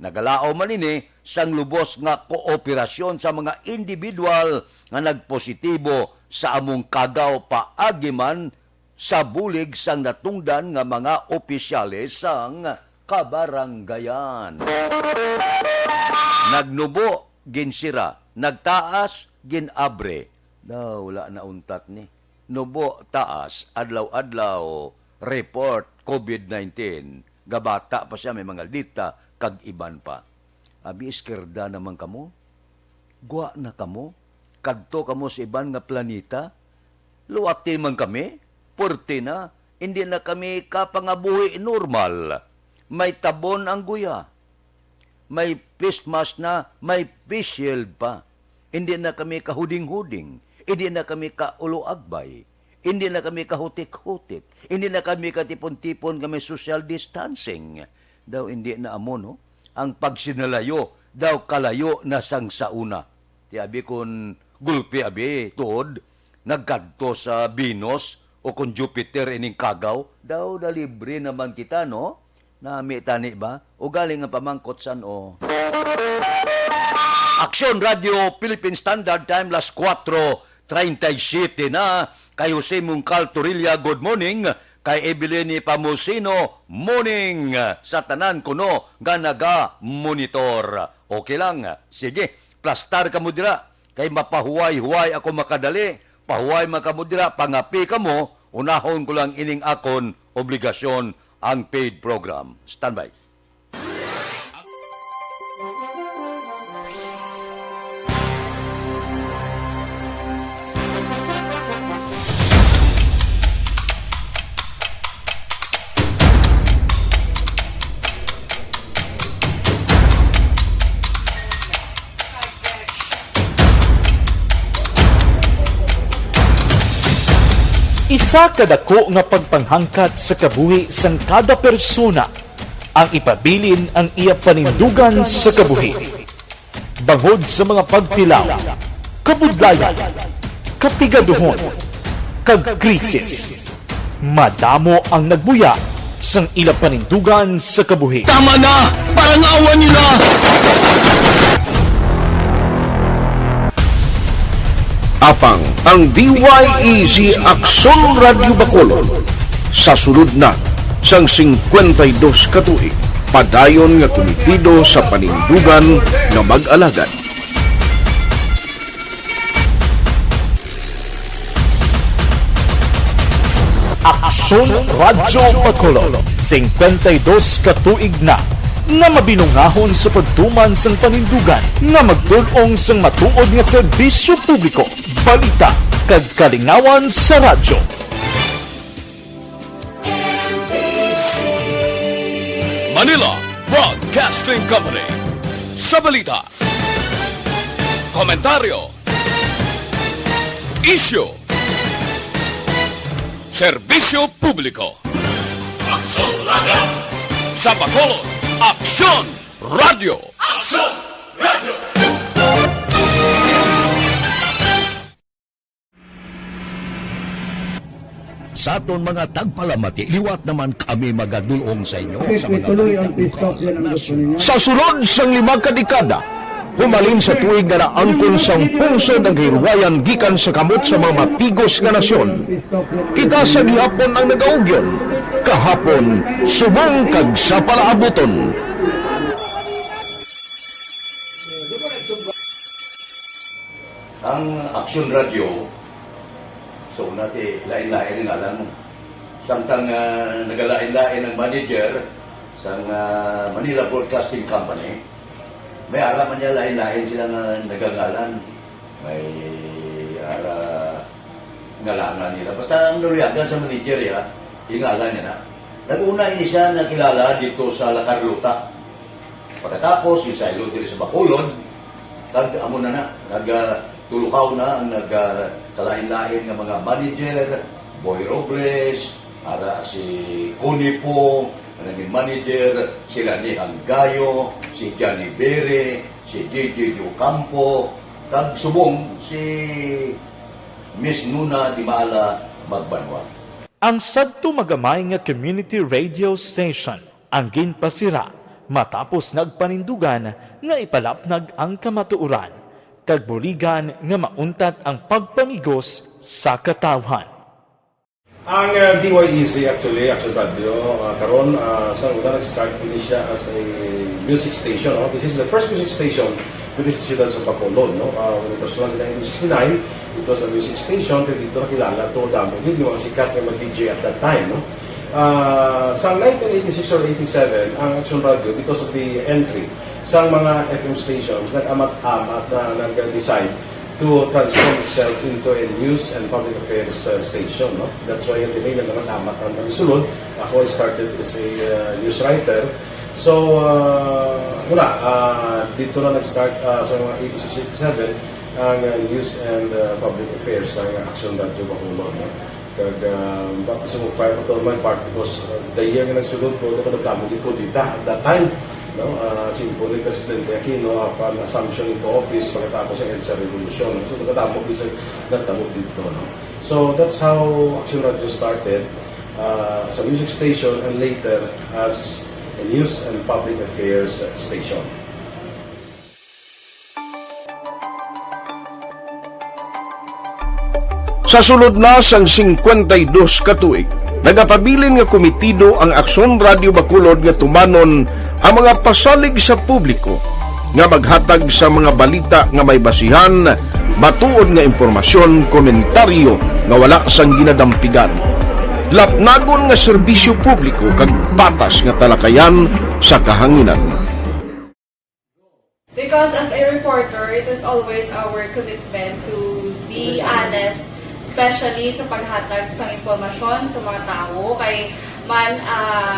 Speaker 1: Nagalao man ini sang lubos nga kooperasyon sa mga individual nga nagpositibo sa among kagaw paagi man sa bulig sang natungdan nga mga opisyales sang kabaranggayan. Nagnubo ginsira, nagtaas ginabre. Wala na untat ni. Nubo taas adlaw-adlaw report COVID-19. Gabata pa siya may mga dita kag iban pa. Abi iskerda naman kamo. Gwa na kamo. Kadto kamo sa iban nga planeta. Luwati man kami. Porte na. Hindi na kami kapangabuhi normal. May tabon ang guya. May face mask na, may face shield pa. Hindi na kami kahuding-huding. Hindi na kami kaulo-agbay. Hindi na kami kahutik-hutik. Hindi na kami katipon-tipon kami social distancing. Daw hindi na amo, no? Ang pagsinalayo, daw kalayo na sang sauna. Ti abi kun gulpi abi, tuod, nagkadto sa Venus o kung Jupiter ining kagaw, daw na libre naman kita, no? Nami tani ba? O galing ang pamangkot san o. Action Radio Philippine Standard Time, las 4:37 na. Kay Jose Mungcal Torilla, good morning. Kay Evelyn Pamusino, morning. Sa tanan kuno nga naga-monitor. Okay lang. Sige, plastar ka mo dira. Kay mapahuway-huway ako makadali. Pahuway makamudira, pangapi ka mo. Unahon ko lang ining akon obligasyon ang paid program. Standby.
Speaker 7: Isa kadako nga pagpanghangkat sa kabuhi sang kada persona ang ipabilin ang iya panindugan sa kabuhi. Bangod sa mga pagtilaw, kabudlayan, kapigaduhon, kag krisis. Madamo ang nagbuya sang ila panindugan sa kabuhi.
Speaker 11: Tama na! Parang awan niyo na!
Speaker 6: Apang ang DYEZ Action Radio Bacolod sa sulod na sang 52 katuig padayon nga kumitido sa panindugan nga mag-alagad.
Speaker 7: Aksyon Radio Bacolod 52 katuig na nga mabinungahon sa pagtuman sang panindugan nga magtulong sang matuod nga serbisyo publiko, balita kag kalingawan sa radyo.
Speaker 3: Manila Broadcasting Company. Sa balita, komentaryo, isyu, serbisyo publiko. Aksyon Radio! Sa Bacolod, Aksyon Radio! Aksyon Radio!
Speaker 1: Sa aton mga tagpalamati, liwat naman kami magadulong sa inyo sa mga
Speaker 14: Tuloy ang peace talk yan ang gusto ninyo.
Speaker 6: Sa sulod sang 5 kadekada, Humalin sa tuig nga naangkon sang pungsod ang hirwayan gikan sa kamot sa mga mapigos nga nasyon. Kita sa gihapon ang nagaugyon, kahapon subong kag sa palaabuton.
Speaker 1: Ang Aksyon Radio, so nati lain-lain nga lang. Samtang nagalain-lain ang manager sa Manila Broadcasting Company, may araman niya lain-lain silang nagangalan. May ngalangan nila. Basta ang naluyagan sa manager ya, ingalan niya na. Nag-una ini siya nakilala dito sa La Carlota. Pagkatapos, yung sa Ilodiri sa Bacolod, amo na nagtulukaw na ang nagkalain-lain ng mga manager, Boy Robles, si Connie po, naging manager, sila ni Hanggayo, si Johnny Bere, si JJ Ocampo, kag subong si Miss Nuna Di Maala Magbanwa.
Speaker 7: Ang sadto magamay nga community radio station ang ginpasira matapos nagpanindugan nga ipalapnag ang kamatuoran kag buligan nga mauntat ang pagpamigos sa katawhan.
Speaker 14: Ang DYEZ actually, Action Radio, karon sa una nag-start din siya as a music station. No? This is the first music station within the Ciudad sa Bacolod. No? When it was launched in 1969, it was a music station, pero dito nakilala to damo yung mga sikat na mag-DJ at that time. No? Sa 1986 or 87, ang Action Radio, because of the entry sa mga FM stations, nag-amat-amat na nag-decide to transform itself into a news and public affairs station. No? That's why yung dinay na naman amat ang pagsulod. Ako started as a news writer. So, dito na nag-start sa mga 86-87 ang news and public affairs ng Action Radio Bacolod. No? Kag, bakit sa mga fire patrolman part because the year na nagsulod ko, ito ka nagdamo dito at that time. No, simple ni Presidente Aquino upon assumption into office pagkatapos ng EDSA Revolution. So, nagkatapos isang nagtamog dito. No? So, that's how Action Radio started as a music station and later as a news and public affairs station.
Speaker 6: Sa sulod na sang 52 ka tuig, nagapabilin nga komitido ang Aksyon Radio Bacolod nga tumanon ang mga pasalig sa publiko nga maghatag sa mga balita nga may basihan, matuod nga impormasyon, komentaryo nga wala sang ginadampigan. Lapnagon nga serbisyo publiko kag patas nga talakayan sa kahanginan.
Speaker 15: Because as a reporter, it is always our commitment to be honest, especially sa paghatag sa impormasyon sa mga tao kay man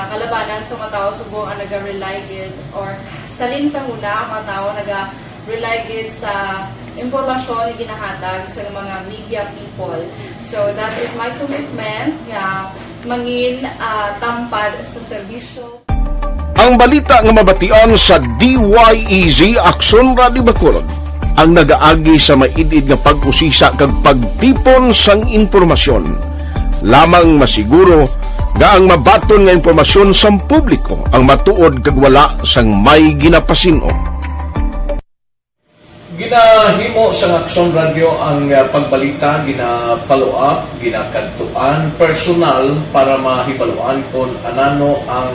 Speaker 15: kalabanan sa mga tao subong ang naga-rely gid or salin sa huna ang mga tao naga-rely gid sa impormasyon na ginahatag sa mga media people. So that is my commitment nga mangin tampad sa serbisyo.
Speaker 6: Ang balita nga mabatian sa DYEZ Aksyon Radio Bacolod ang nagaagi sa maidid nga pag-usisa kag pagtipon sang impormasyon. Lamang masiguro nga ang mabaton nga impormasyon sa publiko ang matuod kag wala sang may ginapasino.
Speaker 16: Ginahimo sa Aksyon Radio ang pagbalita, gina-follow up, ginakadtuan personal para mahibaluan kung anano ang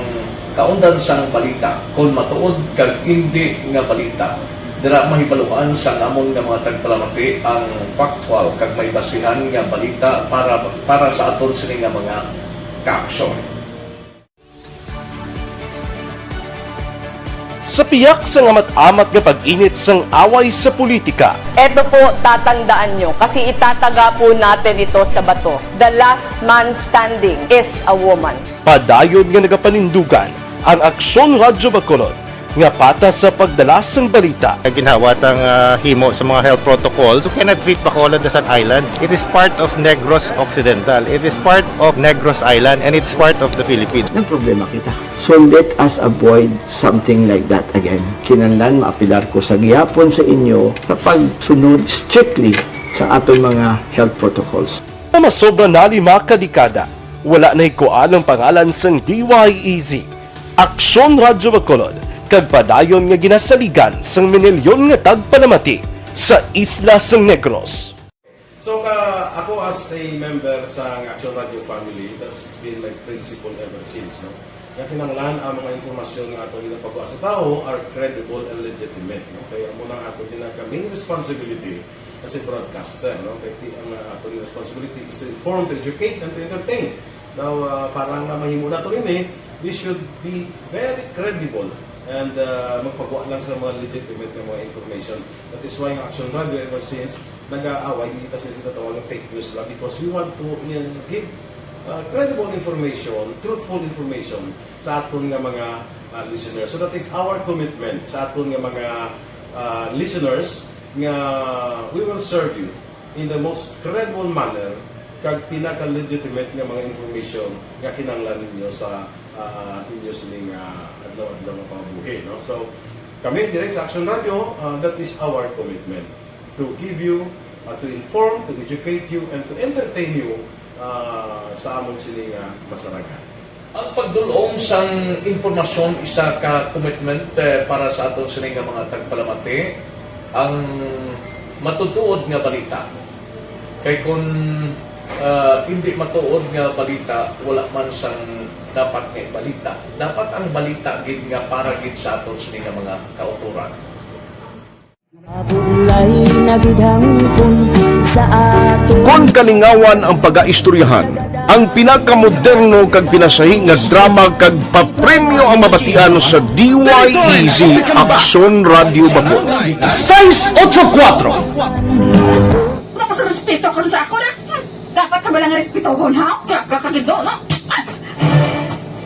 Speaker 16: kaundan sang balita, kung matuod kag hindi nga balita. Dira mahibaluan sa amon nga mga tagpalamati ang factual kag may basihan nga balita para sa aton sini nga mga ka-aksyon.
Speaker 17: Sa piyak sa amat-amat nga pag-init sang away sa politika.
Speaker 18: Eto po, tatandaan nyo, kasi itataga po natin ito sa bato. The last man standing is a woman.
Speaker 17: Padayon nga nagapanindugan ang Aksyon Radio Bacolod nga patas sa pagdala sang balita.
Speaker 19: Ginhawat ang himo sa mga health protocols. You cannot treat Bacolod as an island. It is part of Negros Occidental. It is part of Negros Island and it's part of the Philippines.
Speaker 20: Ang problema kita. So let us avoid something like that again. Kinahanglan maapilar ko sa gihapon sa inyo sa pagsunod strictly sa aton mga health protocols.
Speaker 17: Masobra na 5 kadekada, wala na ikuan ang pangalan sang DYEZ. Aksyon Radio Bacolod kag padayon nga ginasaligan sang minilyon nga tagpalamati sa isla sang Negros.
Speaker 14: So ako as a member sa Action Radio family, that's been my principle ever since. No? Kaya kinanglan ang mga informasyon nga ato ginapagawa sa tao are credible and legitimate. No? Kaya muna ato ginagawing responsibility as a broadcaster. No? Kaya ang ato responsibility is to inform, to educate, and to entertain. Now, parang mahimo na ito rin we should be very credible and magpagawa lang sa mga legitimate na mga information. That is why ang Action Radio ever since nag-aaway kasi sa tatawag ng fake news lang because we want to give credible information, truthful information sa aton nga mga listeners. So that is our commitment sa aton nga mga listeners nga we will serve you in the most credible manner kag pinaka-legitimate nga mga information nga kinanglan ninyo sa inyo sining adlaw-adlaw nga pamumuhay. No? So, kami dire sa Action Radio, that is our commitment to give you, to inform, to educate you, and to entertain you sa among sining masaragan.
Speaker 16: Ang pagdulong sang informasyon isa ka commitment para sa aton sining mga tagpalamati ang matutuod nga balita. Kay kung hindi matuod nga balita, wala man sang dapat nga balita. Dapat ang balita gid nga para gid sa aton sining mga kauturan.
Speaker 6: Kon kalingawan ang pag-aistoryahan, ang pinakamoderno kag pinasahi nga drama kag papremyo ang mabatian sa DYEZ Action Radio Bacolod. 684
Speaker 21: Sa respeto ko sa ako na. Dapat ka ba lang respetohon, ha? Kakagido, no?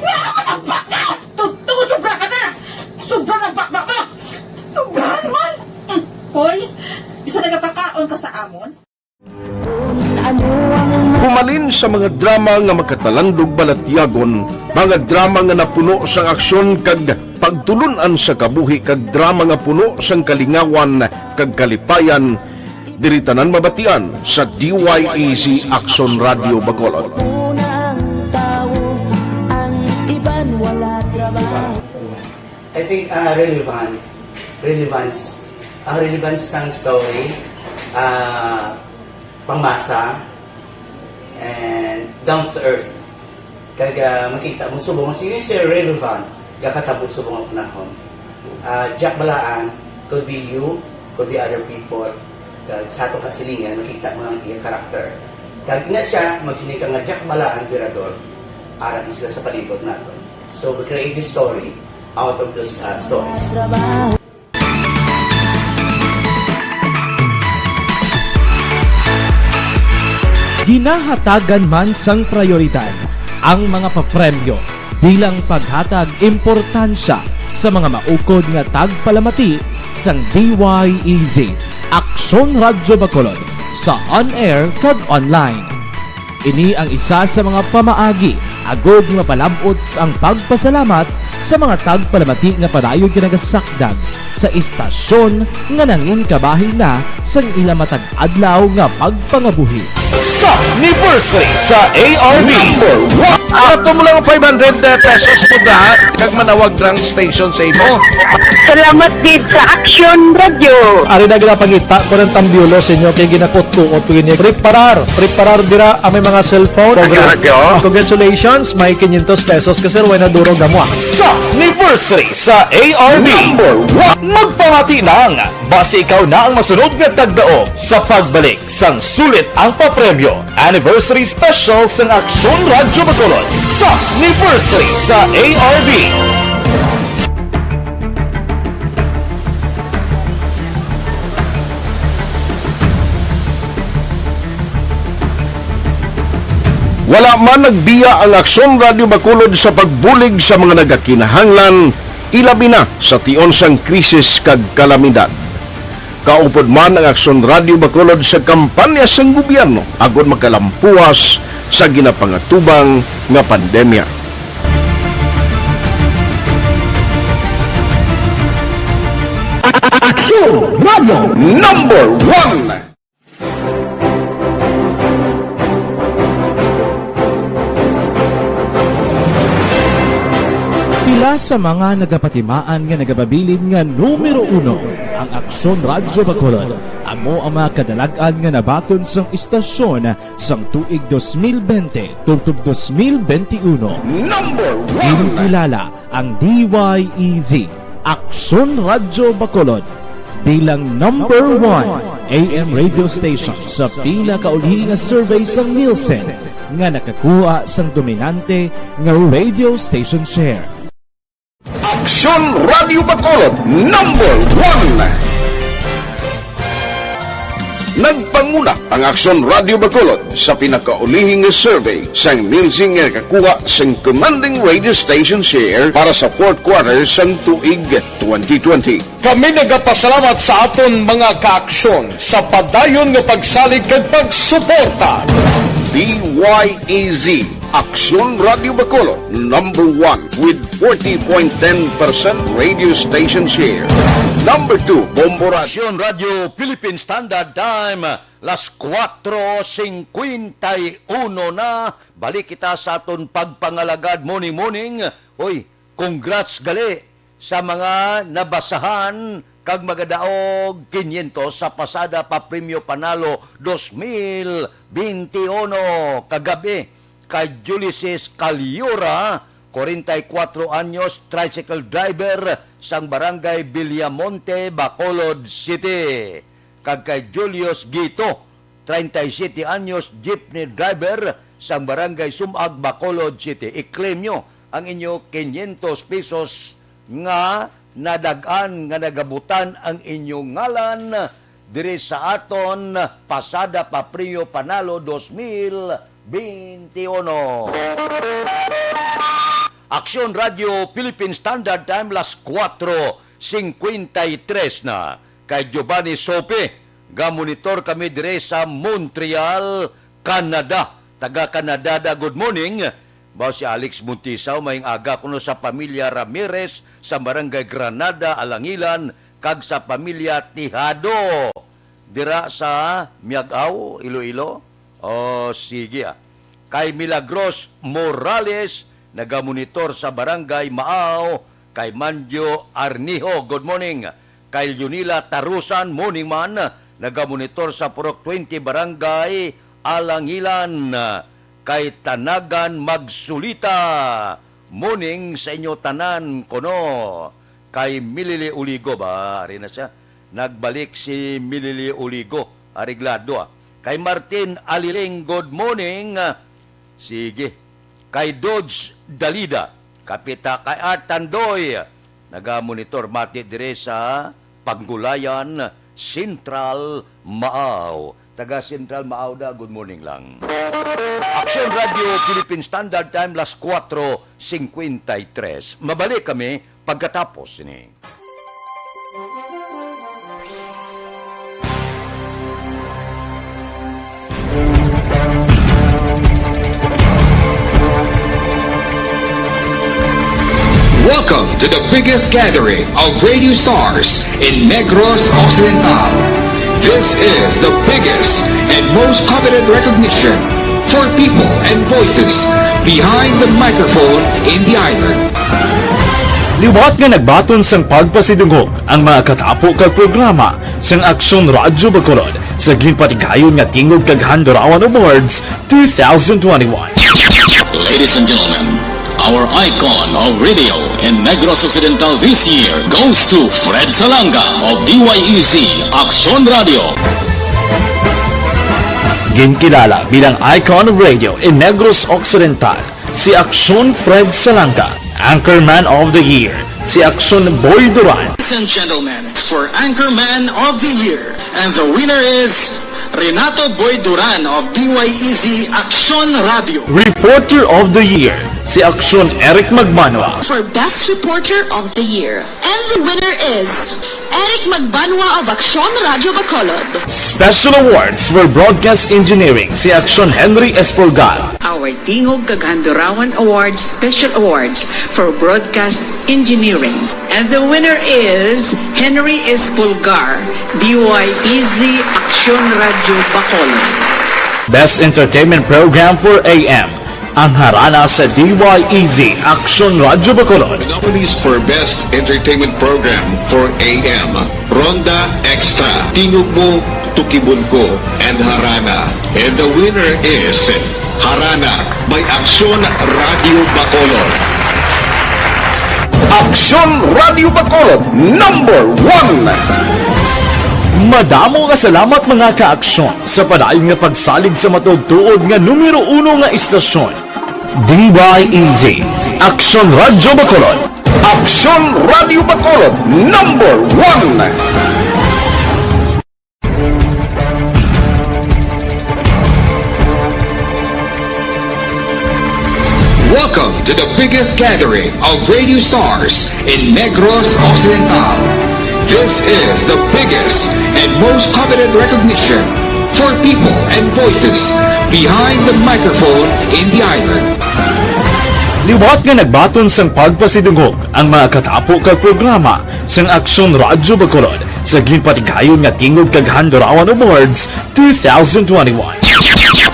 Speaker 21: Nakakatabak na! Tuto, sobra ka na! Sobra ng bakbak mo! Sobra naman! Hoy, isa nagapakaon ka sa amon?
Speaker 6: Humalin sa mga drama nga magkatalandog balatyagon, mga drama nga napuno sang aksyon kag pagtulunan sa kabuhi kag drama nga puno sang kalingawan kag kalipayan, diritanan mabatian sa DYEZ Action Radio Bacolod.
Speaker 22: I think relevance sang story, pangmasa, and down to earth. Kag makita mo subong mas yun siya relevant kakatabo subong ang panahon. Jack Balaan could be you, could be other people. Kag sa ato kasilingan makita mo ang iyang karakter. Kag nga siya magsinika nga Jack Balaan Virador arat sila sa palibot naton. So we create this story out of those stories.
Speaker 5: Ginahatagan man sang prioridad ang mga papremyo bilang paghatag importansya sa mga maukod nga tagpalamati sang DYEZ Action Radio Bacolod sa on-air kag online. Ini ang isa sa mga pamaagi agod nga palabot ang pagpasalamat sa mga tagpalamati nga padayon ginagasakdag sa istasyon nga nangin kabahin na sang ila matag adlaw nga pagpangabuhi.
Speaker 17: Sa anniversary sa ARV ato mo lang 500 pesos po na kag manawag drang station sa imo.
Speaker 23: Salamat din sa Action Radio.
Speaker 5: Ari na ginapangita ko ng tambyulo sa inyo kay ginakot-tuot ko gini preparar dira ang may mga cellphone. Congratulations, may 500 pesos kasi wala na duro gamwa.
Speaker 17: Sa anniversary sa ARV magpamati nang base ikaw na ang masunod nga tagdao sa pagbalik sang sulit ang papremyo anniversary special sa Action Radio Bacolod sa anniversary sa ARV.
Speaker 6: Wala man nagbiya ang Action Radio Bacolod sa pagbulig sa mga nagakinahanglan, ilabi na sa tion sang krisis kag kalamidad. Kaupod man ang Action Radio Bacolod sa kampanya sang gobyerno agod makalampuas sa ginapangatubang nga pandemya. Action Radio Number 1.
Speaker 5: Pila sa mga nagapatimaan nga nagababilin nga numero 1 ang Aksyon Radyo Bacolod. Amo ang mga kadalagan nga nabaton sang istasyon sang tuig 2020 tubtob 2021.
Speaker 6: Number 1
Speaker 5: Kilala ang DYEZ Aksyon Radyo Bacolod bilang number 1 AM radio station sa pinakauli nga survey sa Nielsen nga nakakuha sang dominante nga radio station share.
Speaker 6: Aksyon Radio Bacolod, number 1. Nagpanguna ang Aksyon Radio Bacolod sa pinakaulihing survey sang Nielsen nga kakuha sang commanding radio station share para sa fourth quarter sang tuig 2020.
Speaker 16: Kami nagapasalamat sa aton mga kaaksyon sa padayon nga pagsalig kag pagsuporta.
Speaker 6: DYEZ Aksyon Radio Bacolod, number 1 with 40.10% radio station share. Number 2, Bombo
Speaker 1: Aksyon Radio Philippine Standard Time, las 4:51 na. Balik kita sa aton pagpangalagad morning. Oy, congrats gali sa mga nabasahan kag magadaog 500 sa pasada pa Premyo Panalo 2021 kagabi kay Julius Caliura, 44 anyos, tricycle driver sang barangay Villamonte, Bacolod City. Kag kay Julius Gito, 37 anyos, jeepney driver sang barangay Sumag, Bacolod City. I-claim nyo ang inyo 500 pesos nga nadagan nga nagabutan ang inyong ngalan diri sa aton pasada pa Premyo Panalo 2021. Aksyon Radio Philippine Standard Time, las 4:53 na. Kay Giovanni Sope, ga-monitor kami dire sa Montreal, Canada. Taga-Canada da, good morning. Bao si Alex Muntisaw, maying aga kuno sa pamilya Ramirez, sa barangay Granada, Alangilan, kag sa pamilya Tihado. Dira sa Miagaw, Iloilo. O, sige ah. Kay Milagros Morales, nagamonitor sa barangay Maaw. Kay Manjo Arnijo, good morning. Kay Yunila Tarusan, morning man, nagamonitor sa Purok 20 barangay Alangilan. Kay Tanagan Magsulita, morning sa inyo tanan kono. Kay Milili Uligo ba? Ari na siya. Nagbalik si Milili Uligo. Ariglado ah. Kay Martin Aliling, good morning. Sige. Kay Dodge Dalida, kapita kay Art Tandoy, nagamonitor mati dire sa Panggulayan, Central Maaw. Taga Central Maaw da, good morning lang. Aksyon Radio Philippine Standard Time, las 4:53. Mabalik kami pagkatapos ini.
Speaker 3: Welcome to the biggest gathering of radio stars in Negros Occidental. This is the biggest and most coveted recognition for people and voices behind the microphone in the island.
Speaker 7: Liwat nga nagbaton sang pagpasidungog ang mga katapo kag programa sang Aksyon Radyo Bacolod sa ginpatigayon nga tingog kag Handorawan Awards 2021.
Speaker 11: Ladies and gentlemen, our icon of radio in Negros Occidental this year goes to Fred Salanga of DYEZ Aksyon Radio.
Speaker 7: Ginkilala bilang icon of radio in Negros Occidental, si Aksyon Fred Salanga. Anchorman of the Year, si Aksyon Boy Duran.
Speaker 11: Ladies and gentlemen, for Anchorman of the Year, and the winner is Renato Boy Duran of DYEZ Aksyon Radio.
Speaker 7: Reporter of the Year, si Aksyon Eric Magbanwa.
Speaker 12: For Best Reporter of the Year. And the winner is Eric Magbanwa of Aksyon Radio Bacolod.
Speaker 7: Special Awards for Broadcast Engineering, si Aksyon Henry Espolgar.
Speaker 13: Our Tingog Kaghandurawan Awards Special Awards for Broadcast Engineering. And the winner is Henry Espolgar, DYEZ Aksyon Radio Bacolod.
Speaker 7: Best Entertainment Program for AM,
Speaker 17: Ang harana sa DYEZ Action Radio Bacolod.
Speaker 3: The nominees for Best Entertainment Program for AM, Ronda Extra, Tingog Mo, Tukibon Ko, and Harana. And the winner is Harana by Action Radio Bacolod.
Speaker 6: Aksyon Radio Bacolod #1.
Speaker 17: Madamo nga salamat mga kaaksyon sa padayon nga pagsalig sa matugtuod nga numero 1 nga istasyon. DYEZ Action Radio Bacolod.
Speaker 6: Aksyon Radio Bacolod #1.
Speaker 3: Welcome to the biggest gathering of radio stars in Negros Occidental. This is the biggest and most coveted recognition for people and voices behind the microphone in the island.
Speaker 17: Liwat nga nagbaton sang pagpasidungog ang mga katapo kag programa sang Aksyon Radio Bacolod sa ginpatigayon nga Tingog kag Handurawan Awards 2021.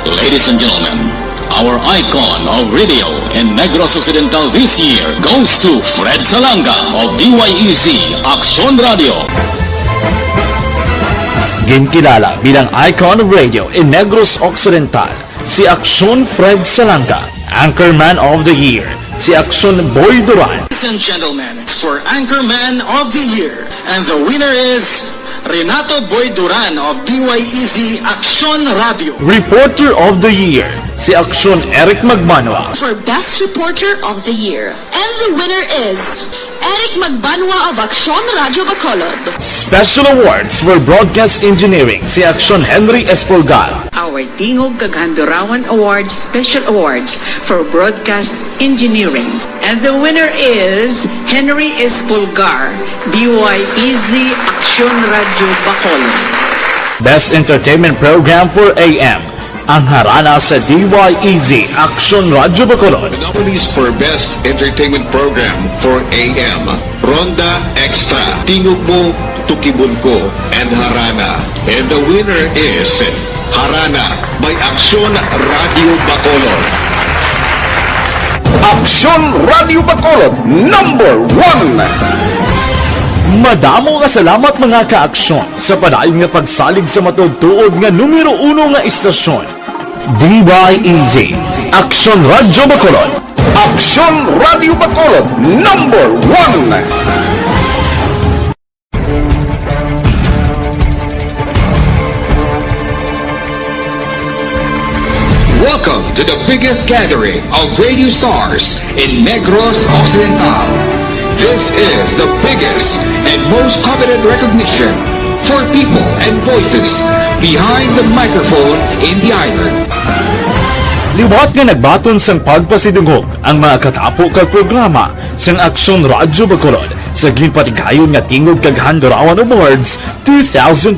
Speaker 11: Ladies and gentlemen, our icon of radio in Negros Occidental this year goes to Fred Salanga of DYEZ Action Radio.
Speaker 17: Ginkilala bilang icon of radio in Negros Occidental, si Action Fred Salanga. Anchorman of the Year, si Action Boy Duran.
Speaker 11: Ladies and gentlemen, for Anchorman of the Year, and the winner is Renato Boy Duran of DYEZ Action Radio.
Speaker 17: Reporter of the Year, si Action Eric Magmanwa.
Speaker 12: For Best Reporter of the Year. And the winner is Eric Magbanwa of Action Radio Bacolod.
Speaker 17: Special awards for broadcast engineering, si Action Henry Espolgar.
Speaker 13: Our Tingog kag Handurawan Awards Special Awards for Broadcast Engineering. And the winner is Henry Espolgar, DYEZ Action Radio Bacolod.
Speaker 17: Best Entertainment Program for AM, ang harana sa DYEZ Action Radio Bacolod.
Speaker 3: The nominees for Best Entertainment Program for AM, Ronda Extra, Tingog Mo, Tukibon Ko, and Harana. And the winner is Harana by Action Radio Bacolod.
Speaker 6: Aksyon Radio Bacolod #1.
Speaker 17: Madamo nga salamat mga kaaksyon sa padayon nga pagsalig sa matugtuod nga numero 1 nga istasyon. DYEZ Action Radio Bacolod.
Speaker 6: Aksyon Radio Bacolod #1.
Speaker 3: Welcome to the biggest gathering of radio stars in Negros Occidental. This is the biggest and most coveted recognition for people and voices behind the microphone in the island.
Speaker 17: Liwat nga nagbaton sang pagpasidungog ang mga katapo kag programa sang Aksyon Radio Bacolod sa ginpatigayon nga Tingog kag Handurawan Awards 2021.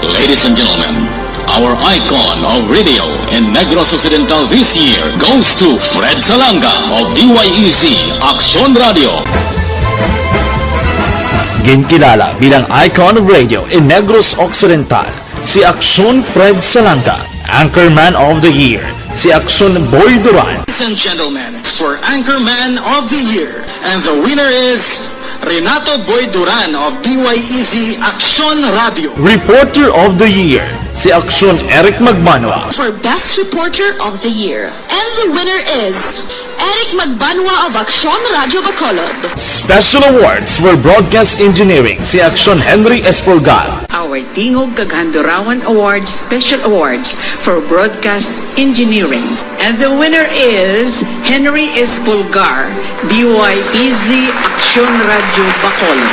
Speaker 11: Ladies and gentlemen, our icon of radio in Negros Occidental this year goes to Fred Salanga of DYEZ Action Radio.
Speaker 17: Ginkilala bilang icon of radio in Negros Occidental, si Action Fred Salanga. Anchorman of the Year, si Action Boy Duran.
Speaker 11: Ladies and gentlemen, for Anchorman of the Year, and the winner is Renato Boy Duran of DYEZ Action Radio.
Speaker 17: Reporter of the Year, si Action Eric Magmanwa.
Speaker 12: For Best Reporter of the Year. And the winner is Eric Magbanwa of Action Radio Bacolod.
Speaker 17: Special awards for broadcast engineering, si Action Henry Espolgar.
Speaker 13: Our Tingog kag Handurawan Awards Special Awards for Broadcast Engineering. And the winner is Henry Espolgar, DYEZ Action Radio Bacolod.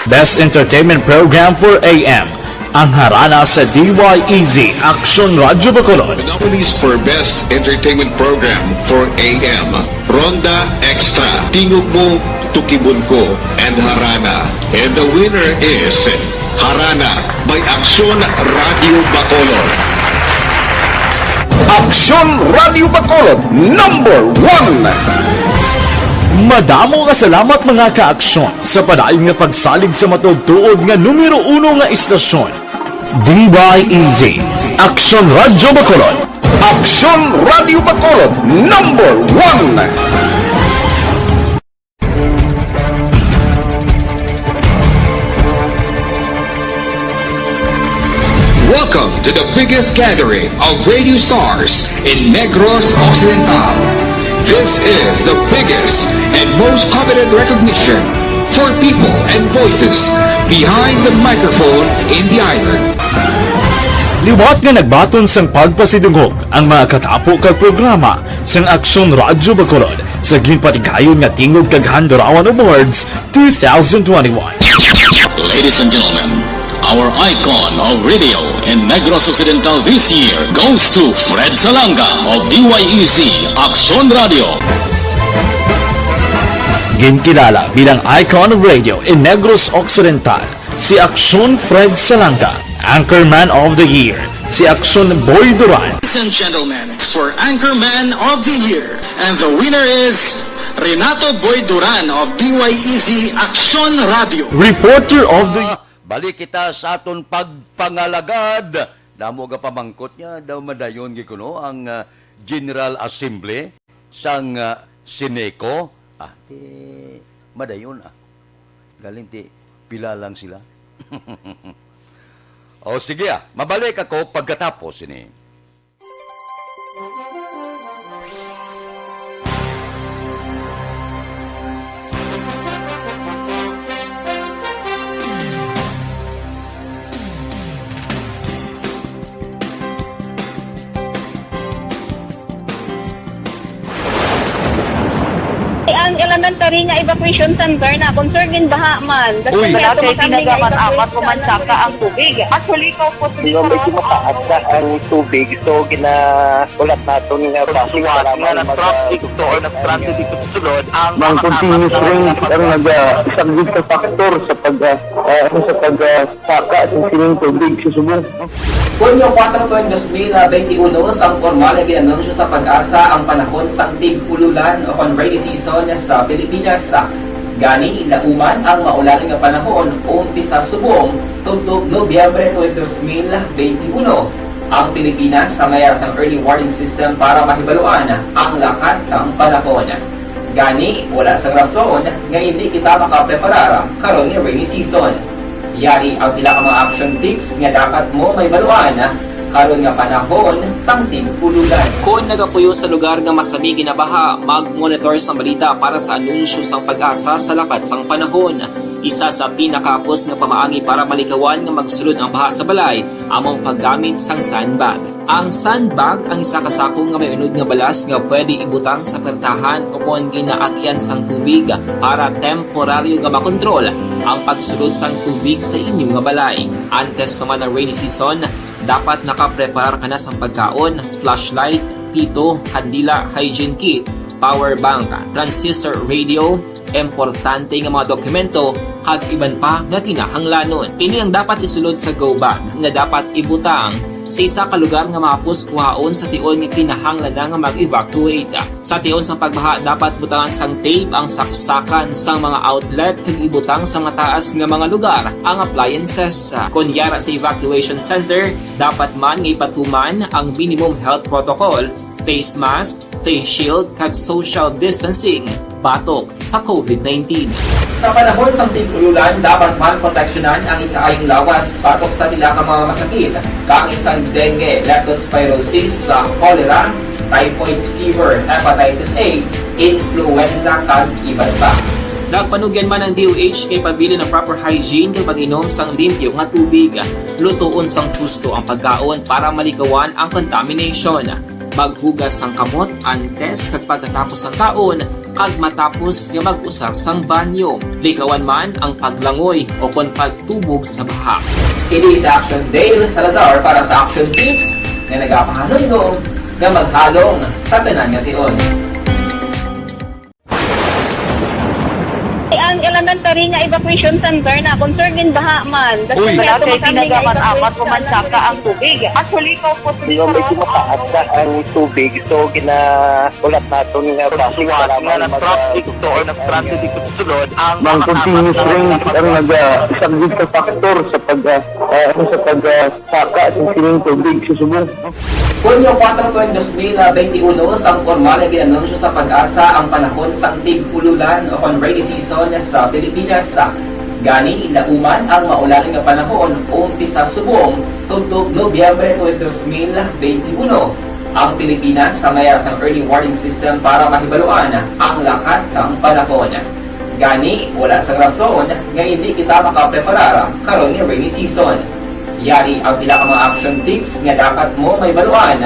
Speaker 17: Best Entertainment Program for AM, ang harana sa DYEZ Action Radio Bacolod.
Speaker 3: The nominees for Best Entertainment Program for AM, Ronda Extra, Tingog Mo, Tukibon Ko, and Harana. And the winner is Harana by Action Radio Bacolod.
Speaker 6: Aksyon Radio Bacolod #1.
Speaker 17: Madamo nga salamat mga kaaksyon sa padayon nga pagsalig sa matugtuod nga numero 1 nga istasyon. DYEZ Action Radio Bacolod.
Speaker 6: Aksyon Radio Bacolod #1.
Speaker 3: Welcome to the biggest gathering of radio stars in Negros Occidental. This is the biggest and most coveted recognition for people and voices behind the microphone in the island.
Speaker 7: Liwat nga nagbaton sang pagpasidungog ang mga katapo kag programa sang Aksyon Radyo Bacolod sa ginpatigayon nga Tingog kag Handurawan Awards 2021.
Speaker 11: Ladies and gentlemen, our icon of radio in Negros Occidental this year goes to Fred Salanga of DYEZ Aksyon Radio.
Speaker 7: Ginkilala bilang icon of radio in Negros Occidental, si Aksyon Fred Salanga. Anchorman of the Year, si Aksyon Boy Duran.
Speaker 11: Ladies and gentlemen, for Anchorman of the Year, and the winner is Renato Boy Duran of DYEZ Aksyon Radio.
Speaker 7: Reporter of the
Speaker 1: Balik kita sa aton pagpangalagad. Damo ga pamangkot niya, daw madayon gikuno ang General Assembly sang Sineco. Madayon Galing pila lang sila. O sige mabalik ako pagkatapos ini.
Speaker 23: Ang elementary nga evacuation center na concern din baha man.
Speaker 1: Uy.
Speaker 23: Kasi tinagaman apat kumansaka ang tubig. Actually, ko po
Speaker 19: Medyo mataas na ang tubig. So, ginaulat natin nga pasiwala nga ng traffic to or nag-traffic dito sa sulod. Ang continuous rain ang nag-isang sa factor sa pagsaka sa sining tubig sa subong.
Speaker 2: Hunyo 4 2021, sang formal na ginanunsyo sa Pag-asa ang panahon sang tig-ululan o rainy season sa Pilipinas. Gani, lauman ang maulan nga panahon umpisa subong tugtog Nobyembre 2021. Ang Pilipinas sa mayroon sang early warning system para mahibaluan ang lakat sang panahon. Gani, wala sang rason nga hindi kita makapreparar karon ni rainy season. Yari ang pila ka mga action tips nga dapat mo may baluan karon nga panahon sang tig-ululan. Kung nagapuyo sa lugar nga masabi ginabaha, mag-monitor sa balita para sa anunsyo sang Pag-asa sa lakat sang panahon. Isa sa pinakapos nga pamaagi para malikawan nga magsulod ang baha sa balay among paggamit sang sandbag. Ang sandbag ang isa ka sako nga may unod nga balas nga pwede ibutang sa pertahan upon ginaagyan sang tubig para temporaryo nga makontrol ang pagsulod sang tubig sa inyong nga balay. Antes naman ang rainy season, dapat nakapreparar ka na sa pagkaon, flashlight, pito, kandila, hygiene kit, power bank, transistor radio, importante nga mga dokumento, kag iban pa nga kinahanglanon. Ini ang dapat isulod sa go bag nga dapat ibutang sa isa ka lugar nga mapus kuhaon sa tion nga kinahanglan nga mag-evacuate. Sa tion sa pagbaha dapat butangan sang tape ang saksakan sa mga outlet kag ibutang sa mataas nga mga lugar ang appliances. Kunyara sa evacuation center, dapat man nga ipatuman ang minimum health protocol, face mask, face shield kag social distancing batok sa COVID-19. Sa panahon sa tig-ululan, dapat man proteksyonan ang ikaayong lawas batok sa nila ka mga masakit, kang isang dengue, leptospirosis, cholera, typhoid fever, hepatitis A, influenza, kag iban pa. Nagpanugyan man ang DOH kay pabili ng proper hygiene kay pag-inom sang limpyo nga tubig. Lutuon sang husto ang pagkaon para malikawan ang contamination. Maghugas sang kamot antes kag pagkatapos ang kaon kag matapos nga mag-usar sang banyo. Likawan man ang paglangoy o kon pagtubog sa baha. Kini sa Action Dale Salazar para sa Action Tips nga nagapahanundong nga maghalong sa tanan nga tion.
Speaker 23: ang elementary nga evacuation center na concern din baha man.
Speaker 19: Uy.
Speaker 23: Kasi tinagaman apat kumansaka ang tubig. Actually, ko po
Speaker 19: medyo mataas na ang tubig. So, ginaulat natin nga pasiwala nga ng traffic to or nag-traffic dito sa sulod. Ang continuous rain ang isang sa factor sa pagsaka sa sining tubig sa subong.
Speaker 2: Hunyo 4 2021, sang formal ay ginanunsyo sa Pag-asa ang panahon sang tig-ululan o rainy season sa Pilipinas. Gani, lauman ang maulaling nga panahon umpisa subong tugtog Nobyembre 2021. Ang Pilipinas sa mayar sang early warning system para mahibaluan ang lakat sang panahon. Gani, wala sang rason nga hindi kita makapreparar karon ni rainy season. Yari ang pila ka mga action tips nga dapat mo may baluan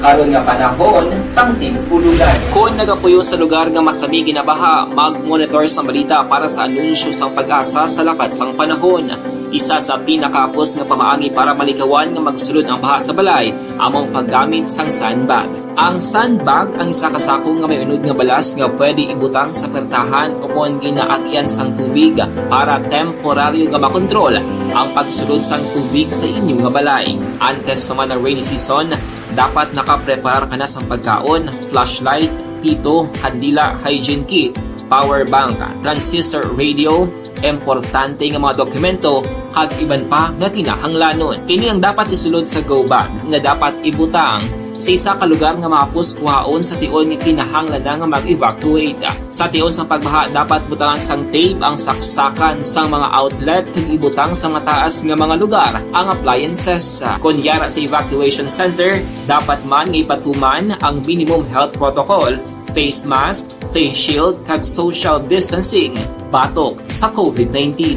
Speaker 2: karon nga panahon sang tig-ululan. Kung nagapuyo sa lugar nga masami ginabaha, mag-monitor sa balita para sa anunsyo sang Pag-asa sa lakat sang panahon. Isa sa pinakapos nga pamaagi para malikawan nga magsulod ang baha sa balay, among paggamit sang sandbag. Ang sandbag ang isa ka sako nga may unod nga balas nga pwede ibutang sa pertahan o kung ginaagyan sang tubig para temporaryo nga makontrol ang pagsulod sang tubig sa inyong nga balay. Antes naman ng rainy season, dapat nakaprepare ka na sa pagkaon, flashlight, pito, kandila, hygiene kit, power bank, transistor radio, importante nga mga dokumento, kag iban pa nga kinahanglanon. Ini ang dapat isulod sa go bag nga dapat ibutang sa isa ka lugar nga mapus kuhaon sa tion nga kinahanglan nga mag-evacuate. Sa tion sa pagbaha, dapat butangan sang tape ang saksakan sang mga outlet kag ibutang sa mataas nga mga lugar ang appliances. Kunyara sa evacuation center, dapat man nga ipatuman ang minimum health protocol, face mask, face shield kag social distancing batok sa COVID-19.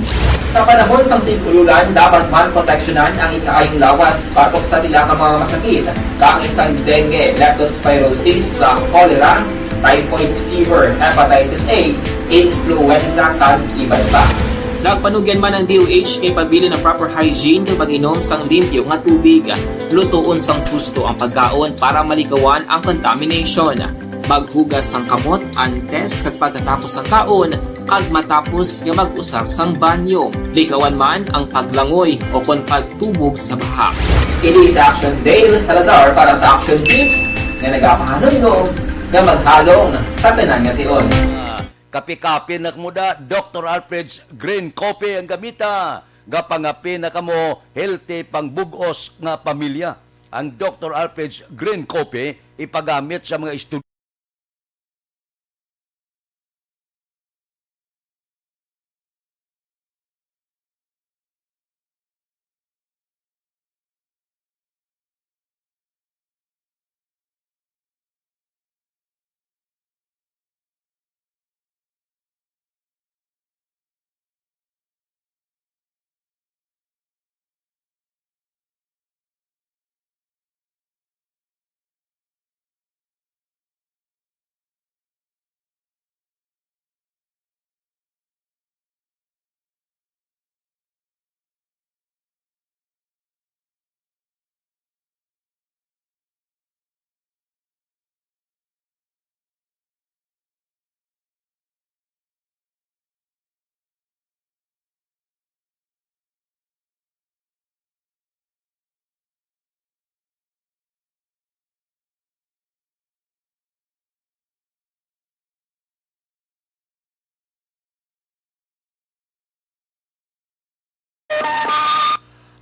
Speaker 2: Sa panahon sang tig-ululan, dapat man proteksyonan ang ikaayong lawas batok sa pila ka mga masakit, kang isang dengue, leptospirosis, cholera, typhoid fever, hepatitis A, influenza kag iban pa. Nagpanugyan man ang DOH kay pabili ng proper hygiene kay pag-inom sang limpyo nga tubig. Lutuon sang gusto ang pagkaon para malikawan ang contamination. Maghugas sang kamot antes kag pagkatapos sang kaon kag matapos nga mag-usar sang banyo. Likawan man ang paglangoy o kon pagtubog sa baha. Kini sa Action Dale Salazar para sa Action Tips nga nagapahanundong nga maghalong sa tanan nga tion.
Speaker 1: Kapi-kapi na muda, Dr. Alfred's Green Coffee ang gamita. Gapangapi na kamo healthy pangbugos nga pamilya. Ang Dr. Alfred's Green Coffee ipagamit sa mga estudyante.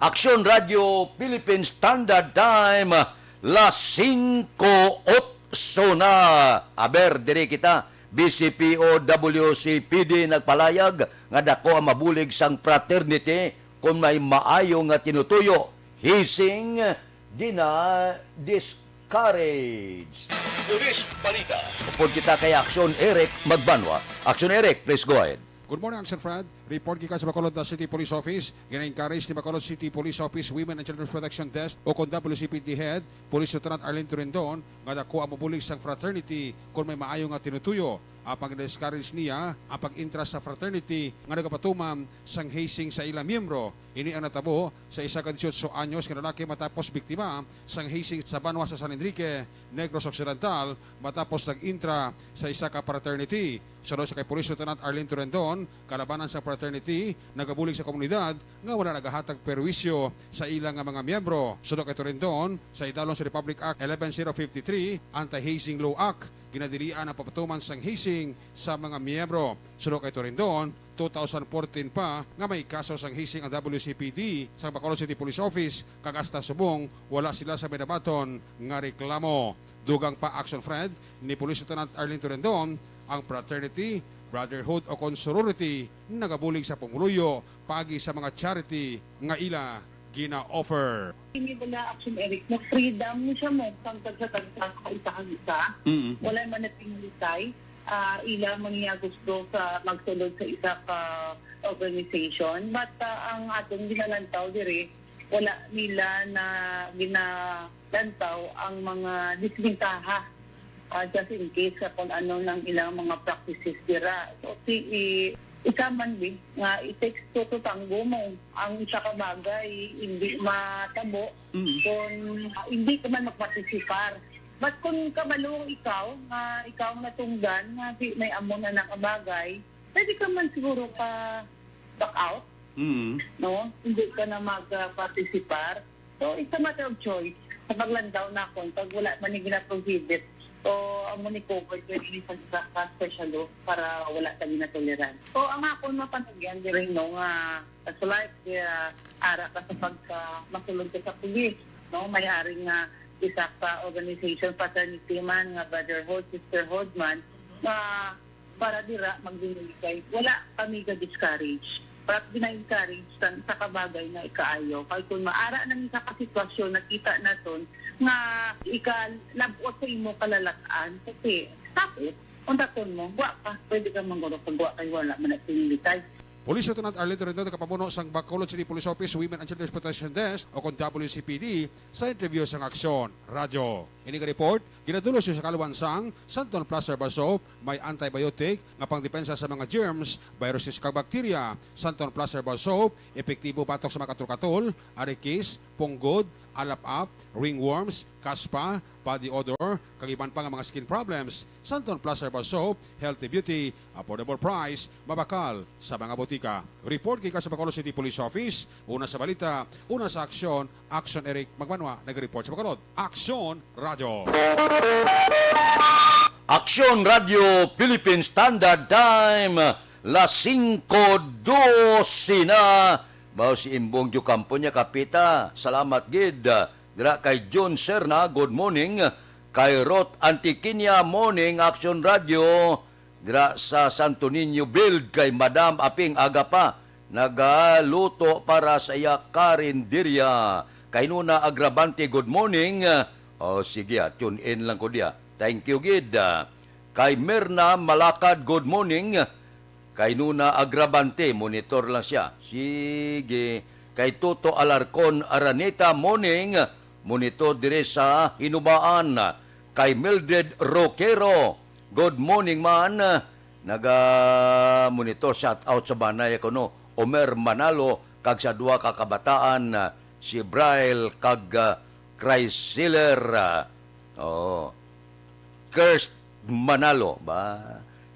Speaker 1: Aksyon Radio Philippine Standard Time, las 5:08 na. Aber, diri kita, BCPO WCPD nagpalayag nga dako ang mabulig sang fraternity kung may maayo nga tinutuyo. Hising, dina discourage.
Speaker 3: Police Balita.
Speaker 1: Upod kita kay Aksyon Eric Magbanwa. Aksyon Eric, please go ahead.
Speaker 4: Good morning, Action Fred. Report kita sa Bacolod City Police Office. Gina-encourage ni Bacolod City Police Office Women and Children's Protection Desk o kung WCPD Head, Police Lieutenant Arlene Turendon, nga dako ang mabulig sang fraternity kung may maayo nga tinutuyo. Apang discourage niya ang pag-intra sa fraternity nga nagapatuman sang hazing sa ilang miyembro. Ini ang natabo sa isa ka 18 anyos nga lalaki matapos biktima sang hazing sa Banwa sa San Enrique, Negros Occidental matapos nag-intra sa isa ka fraternity. Sunod sa kay Police Lieutenant Arlene Turendon, kalabanan sa fraternity, nagabulig sa komunidad nga wala nagahatag perwisyo sa ilang mga miyembro. Sunod kay Turendon, sa idalon sa Republic Act 11053, Anti-Hazing Law Act, ginadirian ang papatuman sang hazing sa mga miyembro. Sunod kay Turendon, 2014 pa nga may kaso sang hising ang WCPD sa Bacolod City Police Office kagasta subong wala sila sa minabaton nga reklamo. Dugang pa action friend ni Police Lieutenant Arlene Rendon ang fraternity, brotherhood o sorority nagabulig sa pumuluyo pagi sa mga charity nga ila gina-offer.
Speaker 8: Hindi wala action, Eric, na freedom siya mo tangkad sa isa. Wala man na pinilitay. Ila mga gusto sa magsulod sa isa ka organization. But ang atong ginalantaw dire, wala nila na ginalantaw ang mga disbintaha. Just in case kung ano ng ilang mga practices dira. So, isa man din nga it-takes to tango mo ang isa ka bagay hindi matabo kung hindi ka man magpartisipar. But kung kabalo ikaw natunggan nga di may amo na nakabagay, pwede ka man siguro ka back out. No? Hindi ka na magpartisipar. So it's a matter of choice. Sa paglandaw na ako, pag wala man yung gina-prohibit, so, amo ni cover ko yung isang special law para wala ka ginatoleran. So, ang ako mapanagyan din rin, no, nga sa life, ara ka sa pagka-masulod ka sa pulis, no, may-ari nga isa ka organization, fraternity man, nga brotherhood, sisterhood man, para dira magdinulikay. Wala kami ka-discourage. Para gina-encourage sa kabagay na ikaayo. Kaya kung maara namin sa kasitwasyon, nakita natin nga ikalabot sa imo kalalakaan. Kasi tapos, kung taton mo, buwa ka, pwede ka manggulong pag buwa kayo wala man at pinilitay.
Speaker 4: Police Lieutenant Arlene Rendon, kapamuno sang Bacolod City Police Office Women and Children's Protection Desk o kung WCPD sa interview sang Aksyon Radyo. Ini ka report, ginadulo siya sa Kaluwansang, Santon Plaza Basop, may antibiotic nga pangdepensa sa mga germs, viruses kag bacteria. Santon Plaza Basop, epektibo patok sa mga katul-katul, arikis, punggod, alap-up, ringworms, kaspa, body odor, kagiban pa nga mga skin problems. Santon Plaza Basop, healthy beauty, affordable price, mabakal sa mga botika. Report kay sa Bacolod City Police Office, una sa balita, una sa aksyon, Action Eric Magbanwa, nag-report sa Bacolod. Aksyon Radio.
Speaker 1: Aksyon Radio Philippine Standard Time, las 5:12 na. Bao si Imbong Jukampo niya kapita. Salamat gid. Dira kay John Serna, good morning. Kay Rot Antiquinia, morning, Action Radio. Dira sa Santo Niño Build kay Madam Aping Agapa. Nagaluto para sa iya karinderya. Kay Nuna Agravante, good morning. Sige, tune in lang ko dia. Thank you, gid. Kay Mirna Malakad, good morning. Kay Nuna Agravante, monitor lang siya. Sige. Kay Toto Alarcon Araneta, morning. Monitor dire sa Hinubaan. Kay Mildred Roquero, good morning man. Naga-monitor, shout out sa banay ko no. Omer Manalo, kag sa duwa ka kabataan. Si Braille kag Chrysler. Kirst Manalo ba?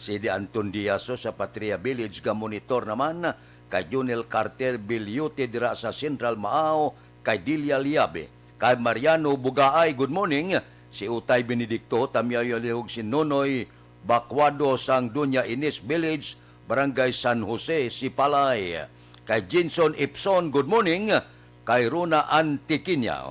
Speaker 1: Si Di Anton Diaso sa Patria Village ga monitor naman. Kay Junel Carter Bilyute dira sa Central Maao. Kay Dilia Liabe. Kay Mariano Bugaay, good morning. Si Utay Benedicto, tamiyayalihog si Nonoy Bakwado sang Dunya Ines Village, Barangay San Jose, Sipalay. Kay Jinson Ipson, good morning. Kay Runa Antiquinia.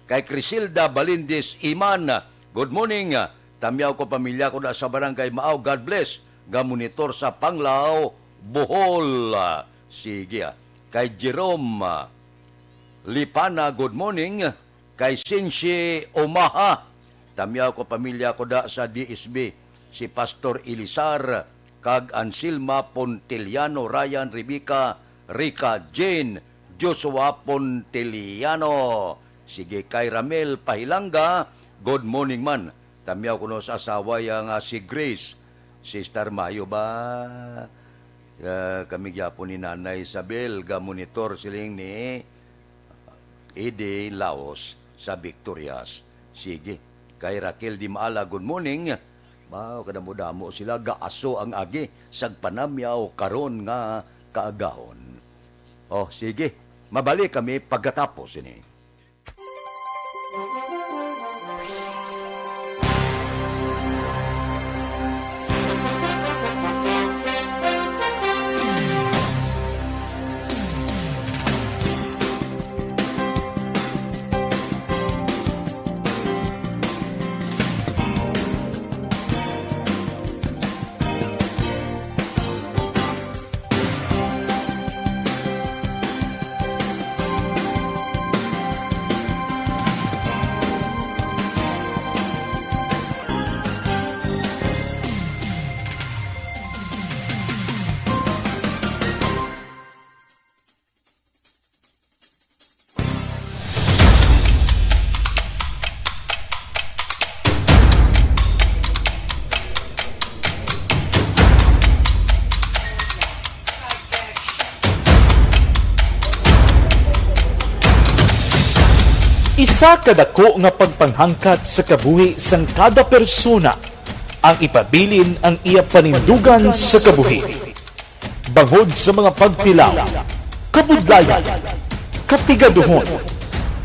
Speaker 1: Kay Crisilda Balindis Iman, good morning. Tamyaw ko pamilya ko na sa Barangay Maaw, God bless. Ga-monitor sa Panglao, Bohol. Sige. Kay Jerome Lipana, good morning. Kay Sinsi Omaha, tamyaw ko pamilya ko da sa DSB. Si Pastor Ilisar, kag Ansilma Pontiliano, Ryan Rebecca, Rica Jane, Joshua Pontiliano. Sige, kay Ramel Pahilanga, good morning man. Tamyaw ko no sa asawa yang si Grace, Sister Mayo ba? Kami gyapon ni Nanay Isabel, ga-monitor siling ni Ede Laos sa Victorias. Sige, kay Raquel Di Maala, good morning. Bao, kadamo-damo sila, gaaso ang agi, sagpanamyaw karon nga kaagahon. Sige, mabalik kami pagkatapos ini.
Speaker 17: Isa kadako nga pagpanghangkat sa kabuhi sang kada persona ang ipabilin ang iya panindugan sa kabuhi. Bangod sa mga pagtilaw, kabudlayan, kapigaduhon,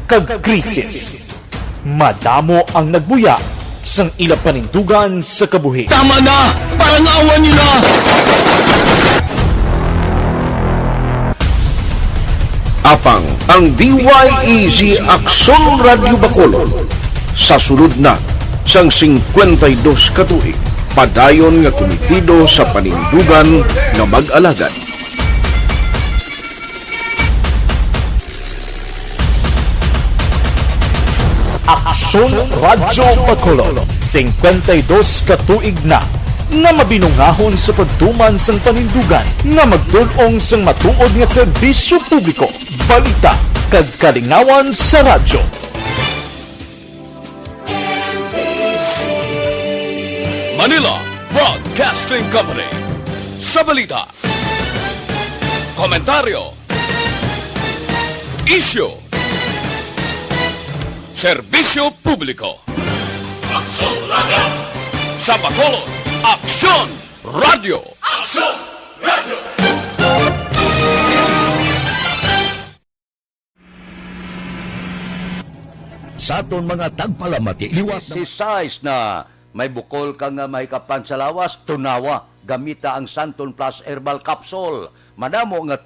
Speaker 17: kag krisis, madamo ang nagbuya sang ila panindugan sa kabuhi.
Speaker 11: Tama na! Parang awan niyo na!
Speaker 6: Apang ang DYEZ Aksyon Radio Bacolod sa sulod na sang 52 katuig padayon nga komitido sa panindugan nga mag-alagad.
Speaker 17: Aksyon Radyo Bacolod, 52 katuig na nga mabinungahon sa pagtuman sang panindugan nga magdulong sang matuod nga serbisyo publiko, balita kag kalingawan sa radyo.
Speaker 3: Manila Broadcasting Company. Sa balita, komentaryo, isyu, serbisyo publiko. Aksyon Radio! Sa Bacolod, Aksyon Radio! Aksyon Radio!
Speaker 1: Sa aton mga tagpalamati, liwat si size na may bukol kang may kapan sa lawas, tunawa, gamita ang Santon Plus Herbal Capsule. Madamo nga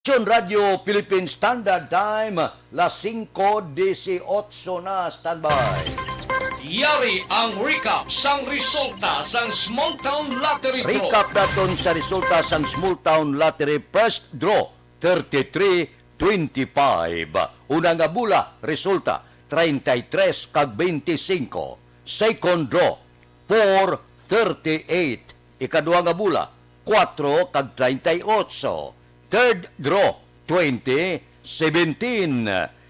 Speaker 1: Aksyon Radio Philippine Standard Time, las 5:18 na, standby.
Speaker 3: Yari ang recap sang resulta sang Small Town Lottery Draw.
Speaker 1: Recap naton sa resulta sang Small Town Lottery First Draw 33-25. Una nga bula, resulta 33 kag 25. Second draw 4-38. Ikaduha nga bula 4 kag 38. Third draw, 20-17.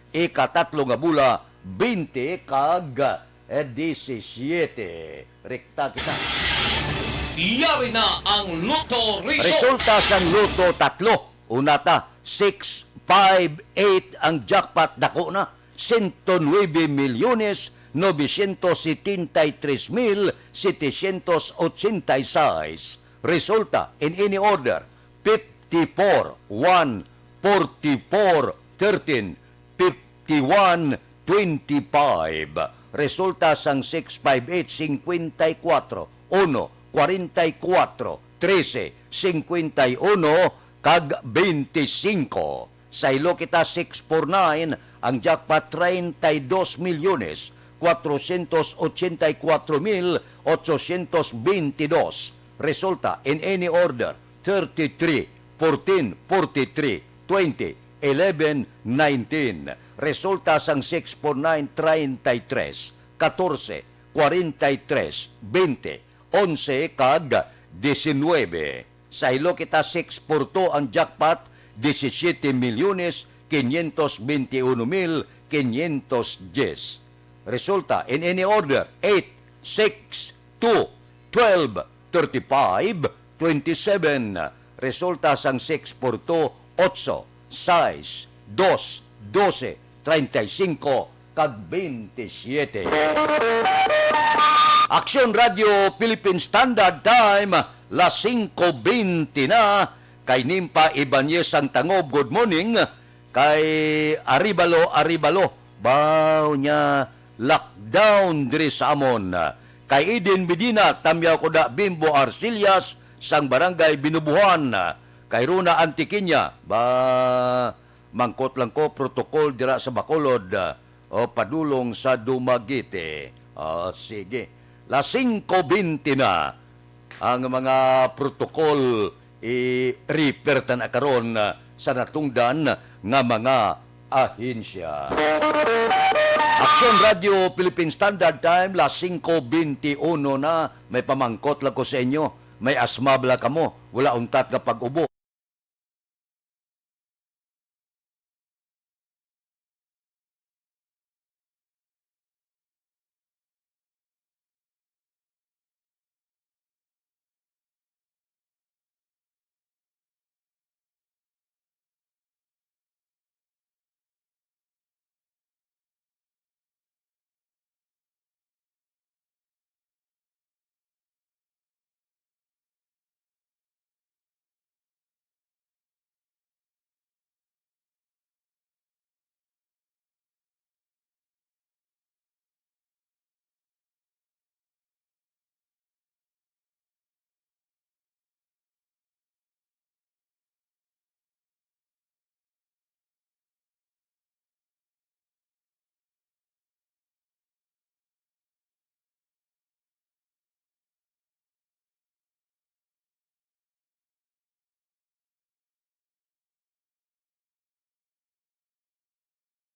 Speaker 1: Ikatatlo nga bula, 20 kag 17. Rekta kita.
Speaker 3: Yari na ang Lotto Result.
Speaker 1: Resulta sang Lotto 3. Unata, 6, 5, 8 ang jackpot dako na. 109,973,786. Resulta in any order, 54, 1, 44, 13, 51, 25. Resulta sang 6, 5, 8, 54, 1, 44, 13, 51, kag 25. Sa ilo kita 649, ang jackpot 32 milyones 484,822. Resulta in any order, 33, 14, 43, 20, 11, 19. Resulta sang 649, 33, 14, 43, 20, 11, kag 19. Sa ilo kita 642 ang jackpot, 17 milyones 521,510. Resulta in any order, 8, 6, 2, 12, 35, 27. Resulta sang 642, 8, 6, 2, 12, 35, kag 27. Aksyon Radio Philippine Standard Time, las 5:20 na. Kay Nimpa Ibanez ang tangob, good morning. Kay Aribalo, baw niya lockdown diri sa amon. Kay Eden Medina, tamyaw ko da Bimbo Arcillas, sang barangay Binubuhan. Kay Runa Antiquiña, mangkot lang ko protokol dira sa Bacolod o padulong sa Dumaguete. Sige. La 5:20 na ang mga protokol i-refer na karon sa natungdan nga mga ahensya. Aksyon Radio Philippine Standard Time, la 5:21 na. May pamangkot lang ko sa inyo. May asma bala kamo. Wala untat nga pag-ubo.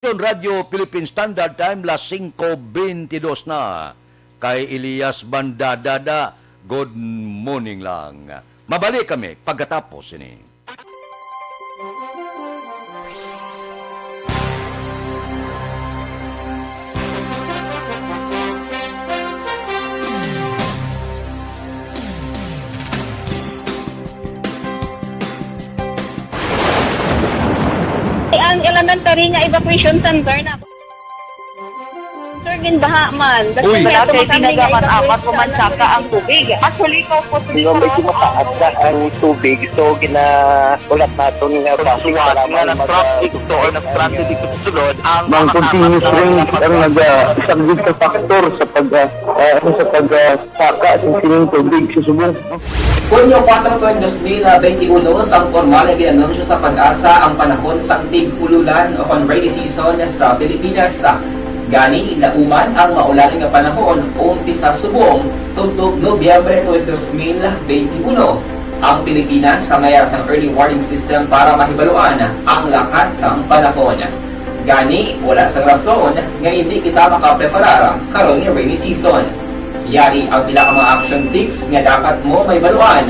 Speaker 1: Radio Philippine Standard Time, la 5:22 na. Kay Elias Bandadada, good morning lang. Mabalik kami pagkatapos ini.
Speaker 23: Ang elementary nga evacuation center na Sir, baha man.
Speaker 19: Uy! Dati tinagaman apat kumansaka ang tubig. Actually, ikaw po sa mataas na ang tubig. So, ginaulat nato nga pasiwala nga nag-trap dito or nag-trap dito sa sulod. Ang continuous rain ang nag-subject sa factor sa pagsaka sa sining tubig sa subong.
Speaker 2: Kunyo 4/2021, ang formal na ginanunsyo sa Pag-asa ang panahon sa tig-ululan o rainy season sa Pilipinas. Gani, lauman ang maulaling nga panahon umpisa subong tugtog Nobyembre 2021. Ang Pilipinas sa mayroon sa early warning system para mahibaluan ang lakat sa panahon. Gani, wala sa rason nga hindi kita makapreparar karon nga rainy season. Yari ang pila ka mga action tips nga dapat mo may baluan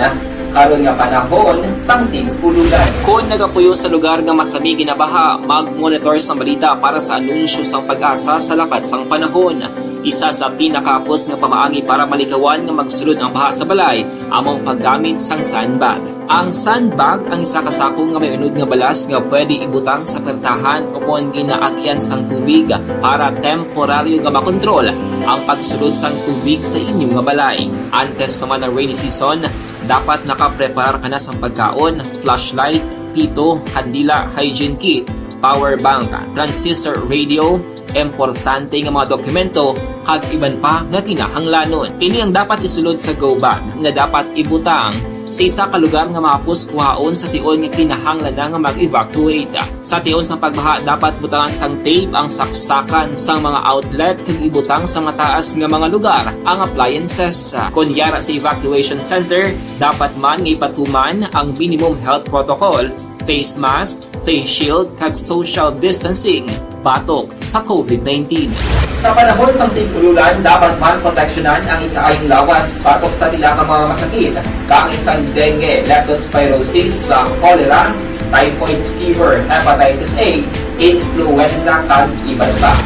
Speaker 2: karon nga panahon sang tig-ululan. Kung nagapuyo sa lugar nga masami ginabaha, mag-monitor sa balita para sa anunsyo sang Pag-asa sa lakat sang panahon. Isa sa pinakapos nga pamaagi para malikawan nga magsulod ang baha sa balay, among paggamit sang sandbag. Ang sandbag ang isa ka sako nga may unod nga balas nga pwede ibutang sa pertahan o kung ginaagyan sang tubig para temporaryo nga makontrol ang pagsulod sang tubig sa inyong nga balay. Antes naman ng rainy season, dapat nakaprepare ka na sa pagkaon, flashlight, pito, kandila, hygiene kit, power bank, transistor radio, importante nga mga dokumento, kag iban pa nga kinahanglanon. Ini ang dapat isulod sa go bag nga dapat ibutang sa isa ka lugar nga mapus kuhaon sa tion nga kinahanglan nga mag-evacuate. Sa tion sa pagbaha dapat butangan sang tape ang saksakan sang mga outlet kag ibutang sa mataas nga mga lugar ang appliances. Kunyara sa evacuation center, dapat man nga ipatuman ang minimum health protocol, face mask, face shield kag social distancing batok sa COVID-19. Sa panahon sa tig-ululan, dapat man proteksyonan ang ikaayong lawas batok sa pila ka mga masakit, kang isang dengue, leptospirosis, cholera, typhoid fever, hepatitis A, influenza, kag iban pa.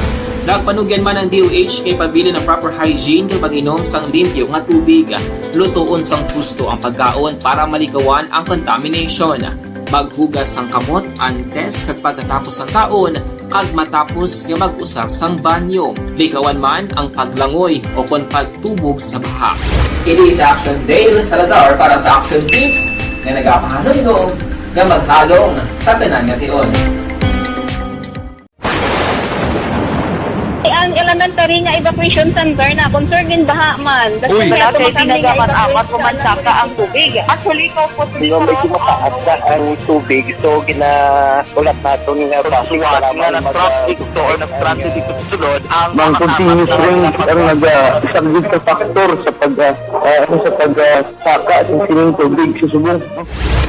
Speaker 2: Nagpanugyan man ang DOH kay pabili ng proper hygiene kay pag-inom sang limpyo nga tubig. Lutuon sang gusto ang pagkaon para malikawan ang contamination. Maghugas sang kamot antes kag pagkatapos ang kaon kag matapos nga mag-usar sang banyo. Likawan man ang paglangoy o kon pagtubog sa baha. Kini sa Action Dale Salazar para sa Action Tips nga nagapahanundong nga maghalong sa tanan nga tion.
Speaker 23: Ang ang elementary nga evacuation center na concerned din baha man.
Speaker 1: Uy.
Speaker 23: Kaya
Speaker 19: Kasi
Speaker 23: tumakami nga
Speaker 19: tinagaman amat
Speaker 23: evacuation
Speaker 19: kumansaka ang tubig. Actually, ikaw po di ba medyo mataas na ang tubig. So, ulat nato nga pasiwat nga nag-traffic to or nag-traffic dito sa sulod. Ang continuous rain ang nag-sagbit sa factor sa pagsaka sa sining tubig sa subong.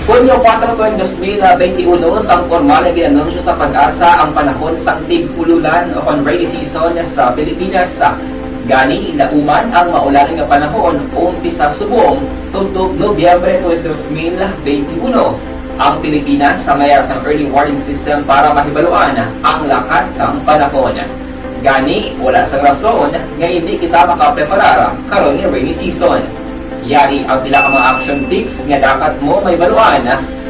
Speaker 2: Hunyo 4 tuwing 2021, sang formal na ginanunsyo sa pag-asa ang panahon sang tig-ululan o kon rainy season sa Pilipinas. Gani, lauman ang maulaling nga panahon umpisa subong tuntog Nobyembre 2021. Ang Pilipinas sa mayroon sang early warning system para mahibaluan ang lakat sang panahon. Gani, wala sang rason nga hindi kita makapreparar karon ni rainy season. Yari ang pila ka mga action tips nga dapat mo may baluan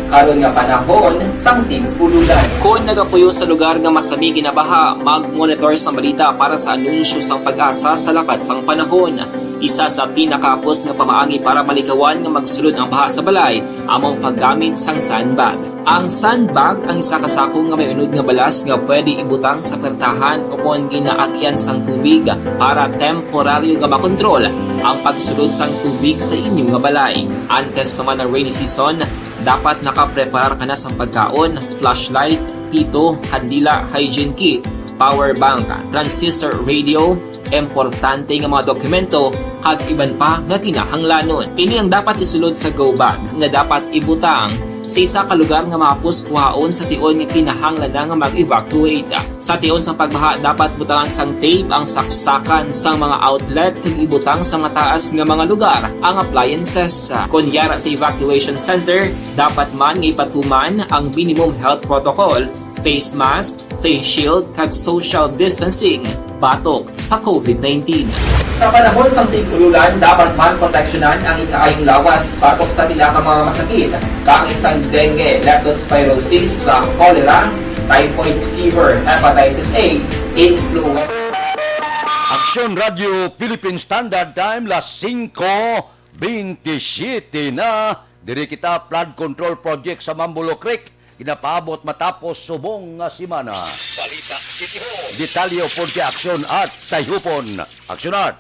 Speaker 2: karon nga panahon sang tig-ululan. Kung nagapuyo sa lugar nga masami ginabaha, mag-monitor sa balita para sa anunsyo sang pag-asa sa lakat sang panahon. Isa sa pinakapos nga pamaagi para malikawan nga magsulod ang baha sa balay, among paggamit sang sandbag. Ang sandbag ang isa kasakong nga may unod nga balas nga pwede ibutang sa pertahan upon ginaagyan sang tubig para temporaryo nga makontrol ang pagsulod sang tubig sa inyong nga balay. Antes naman ng rainy season, dapat nakapreparar ka na sa pagkaon, flashlight, pito, kandila, hygiene kit, power bank, transistor radio, importante nga mga dokumento, kag iban pa nga kinahanglanon. Ini ang dapat isulod sa go bag nga dapat ibutang sa isa ka lugar nga mapus kuhaon sa tion nga kinahanglan nga mag-evacuate. Sa tion sa pagbaha dapat butangan sang tape ang saksakan sang mga outlet kag ibutang sa mataas nga mga lugar ang appliances. Kunyara sa evacuation center, dapat man nga ipatuman ang minimum health protocol, face mask, face shield kag social distancing batok sa COVID-19. Sa panahon sa tig-ululan, dapat man proteksyonan ang ikaayong lawas batok sa pila ka mga masakit, kang isang dengue, leptospirosis, cholera, typhoid fever, hepatitis A, influenza.
Speaker 1: Aksyon Radio Philippine Standard Time, las 5:27 na. Diri kita flood control project sa Mambulo Creek. Ginapaabot matapos subong nga simana.
Speaker 3: Balita City Hall.
Speaker 1: Detalyo po di aksyon at tayhupon. Aksyonan!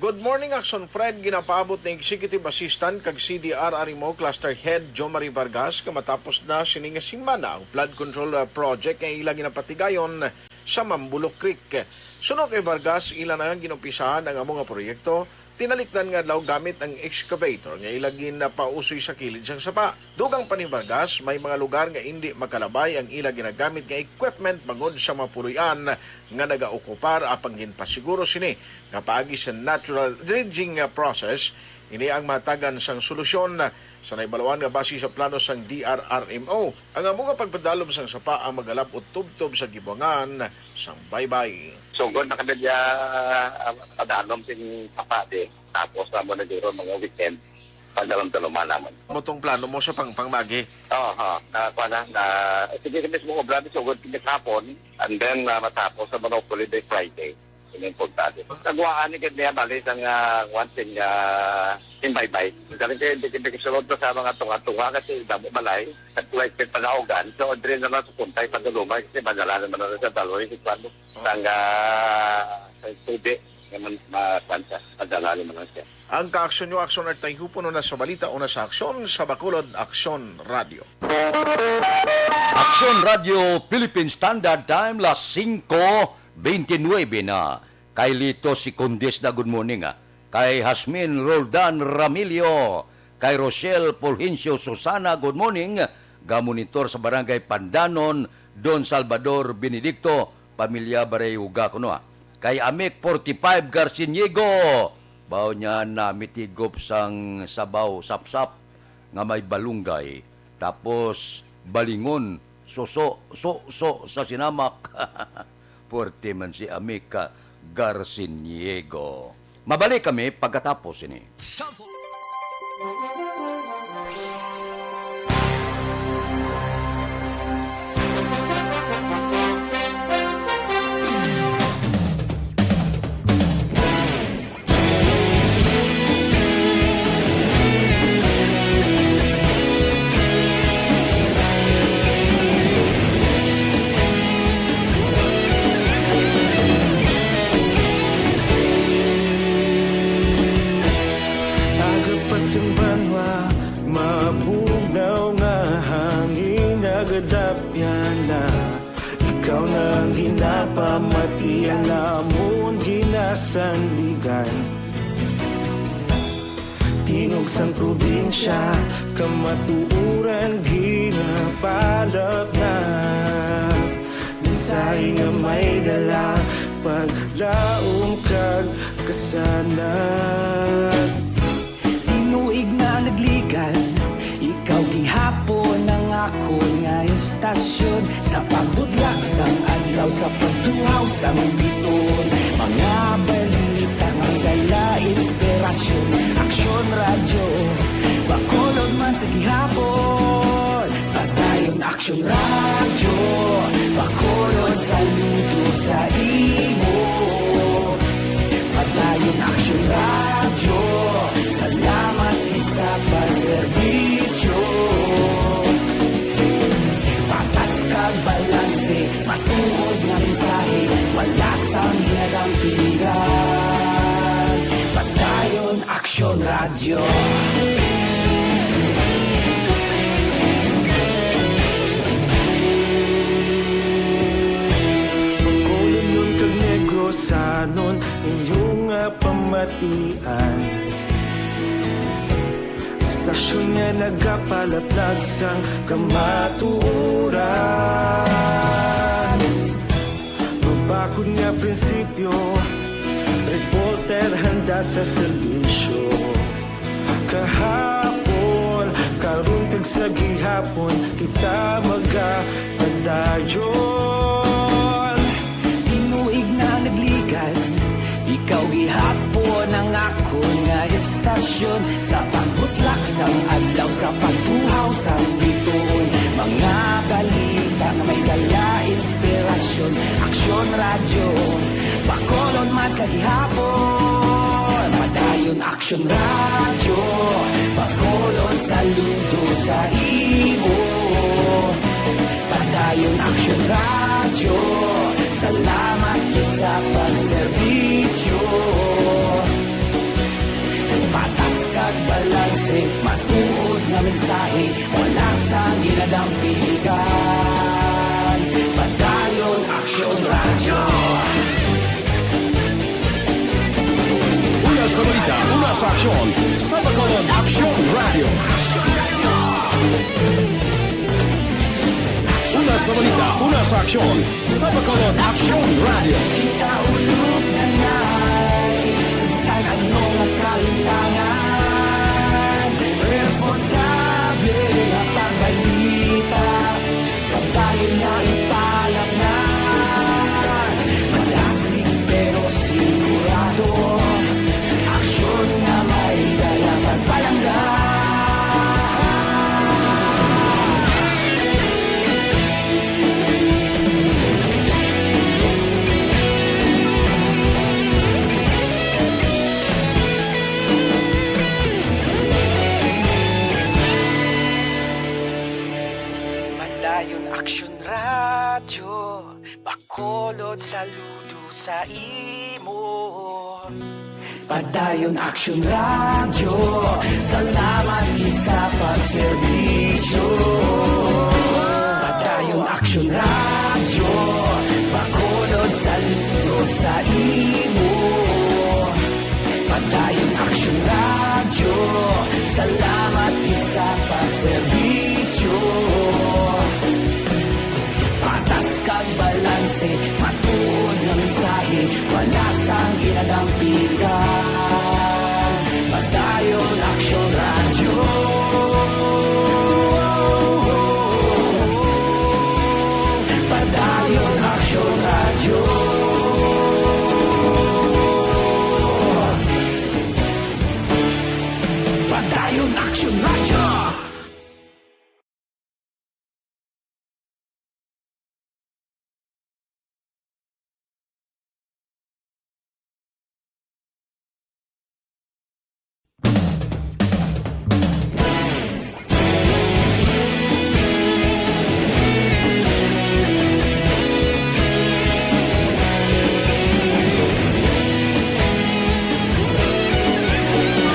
Speaker 9: Good morning, Action Fred. Ginapaabot ng Executive Assistant kag CDR Arimo Cluster Head Jo Marie Vargas kamatapos na sining simana ang flood control project nga ila ginapatigayon sa Mambulo Creek. Suno kay Vargas, ila na ginumpisahan ang among proyekto. Tinalikdan nga daw gamit ang excavator nga ilagin na pausoy sa kilid sang sapa. Dugang pa ni Vargas, may mga lugar nga hindi makalabay ang ila ginagamit nga equipment bangod sa mapuruyan nga nagaokupar apang ginpasiguro sini nga paagi sa natural dredging process. Ini ang matagan sang solusyon sa naibaluan nga base sa plano sang DRRMO. Ang among pagpadalom sang sapa ang magalap o tubtob sa gibuangan sang baybay.
Speaker 10: Sugod na kami niya padanom sin papade. Tapos naman na dito mga weekend. Pagdalam-daluman naman.
Speaker 9: Motong plano mo sa pangmagi?
Speaker 10: Oo, sige kami sa mga obrado sugod kinakapon. And then matapos sa Monopoly Day Friday. Ini importante. Nagwaan ni kanya bali sang once in bye-bye. Dahil hindi kasulod sa mga tunga-tunga kasi damo balay. At like panaogan. So, drin naman sa puntay pagdalumay kasi madala naman na sa daloy. Kasi sang tubig naman mapansa. Madala naman siya.
Speaker 9: Ang ka-aksyon nyo, aksyon at tayhupo na sa balita o na sa aksyon sa Bacolod Aksyon Radio.
Speaker 1: Aksyon Radio Philippine Standard Time, las 5:29 na. Kay Lito Secundis na good morning. Kay Hasmin Roldan Ramilio. Kay Rochelle Fulgencio Susana, good morning. Gamonitor sa Barangay Pandanon, Don Salvador Benedicto, Pamilya Barayuga kuno. Kay Amik 45 Garciniego. Baw niya na mitigop sang sabaw sapsap nga may balunggay. Tapos balingon so sa sinamak. Puerte man si Amika Garciniego. Mabalik kami pagkatapos ini.
Speaker 15: Iyan namon ginasandigan. Tingog sang probinsya, kamatuuran ginapalap na. Minsay nga may dala, paglaom kag kasanag. Tinuig na nagligan, ikaw gihapon ang ako nga istasyon. Sa pagbudlak sang adlaw, sa pagtuhaw sang biton. Mga balita nga dala inspirasyon. Aksyon radyo, bakolod man sa gihapon. Padayon aksyon radyo, bakolod sa luto sa imo. Padayon aksyon radyo, salamat isa pa serbisyo. Patas kag balanse, matuod nga mensahe, wala sang ginadampingan. Padayon aksyon radyo. Bacolod nun kag Negrosanon, inyong pamatian. Stasyon nga nagapalaplag sang kamaturan. Mabakod nga prinsipyo, reporter handa sa serbisyo. Kahapon, karun kag sa gihapon, kita magapadayon. Tinuig na nagligan, ikaw gihapon ang ako nga istasyon. Sa pagbutlak sang adlaw, sa pagtuhaw sang biton. Mga balita na may dala inspirasyon. Aksyon radyo, bakolod man sa gihapon. Padayon aksyon radyo, bakolod saludo sa imo. Padayon aksyon radyo, salamat sa pagserbisyo. Patas kag balanse, matuod nga mensahe, wala sang ginadampigan. Padayon aksyon radyo.
Speaker 4: Una sa balita, una sa aksyon, sa Bacolod Aksyon Radio. Una sa balita, una sa aksyon, sa Bacolod Aksyon Radio.
Speaker 15: Kita ulog na na'y sinsan anong kalintangan. Responsable na pagbalita, pagkain na ipalak na. Malasig pero sigurado, aksyon na may dalang pagpalangga. Padayon aksyon radyo, bakolod saludo sa imo. Padayon aksyon radyo, salamat gid sa pagserbisyo. Padayon aksyon radyo, bakolod saludo sa imo. Padayon aksyon radyo, salamat gid sa pagserbisyo. Patas kag balanse, matuod nga mensahe, wala sang ginadampigan. Padayon aksyon radyo. Padayon aksyon radyo. Padayon aksyon radyo.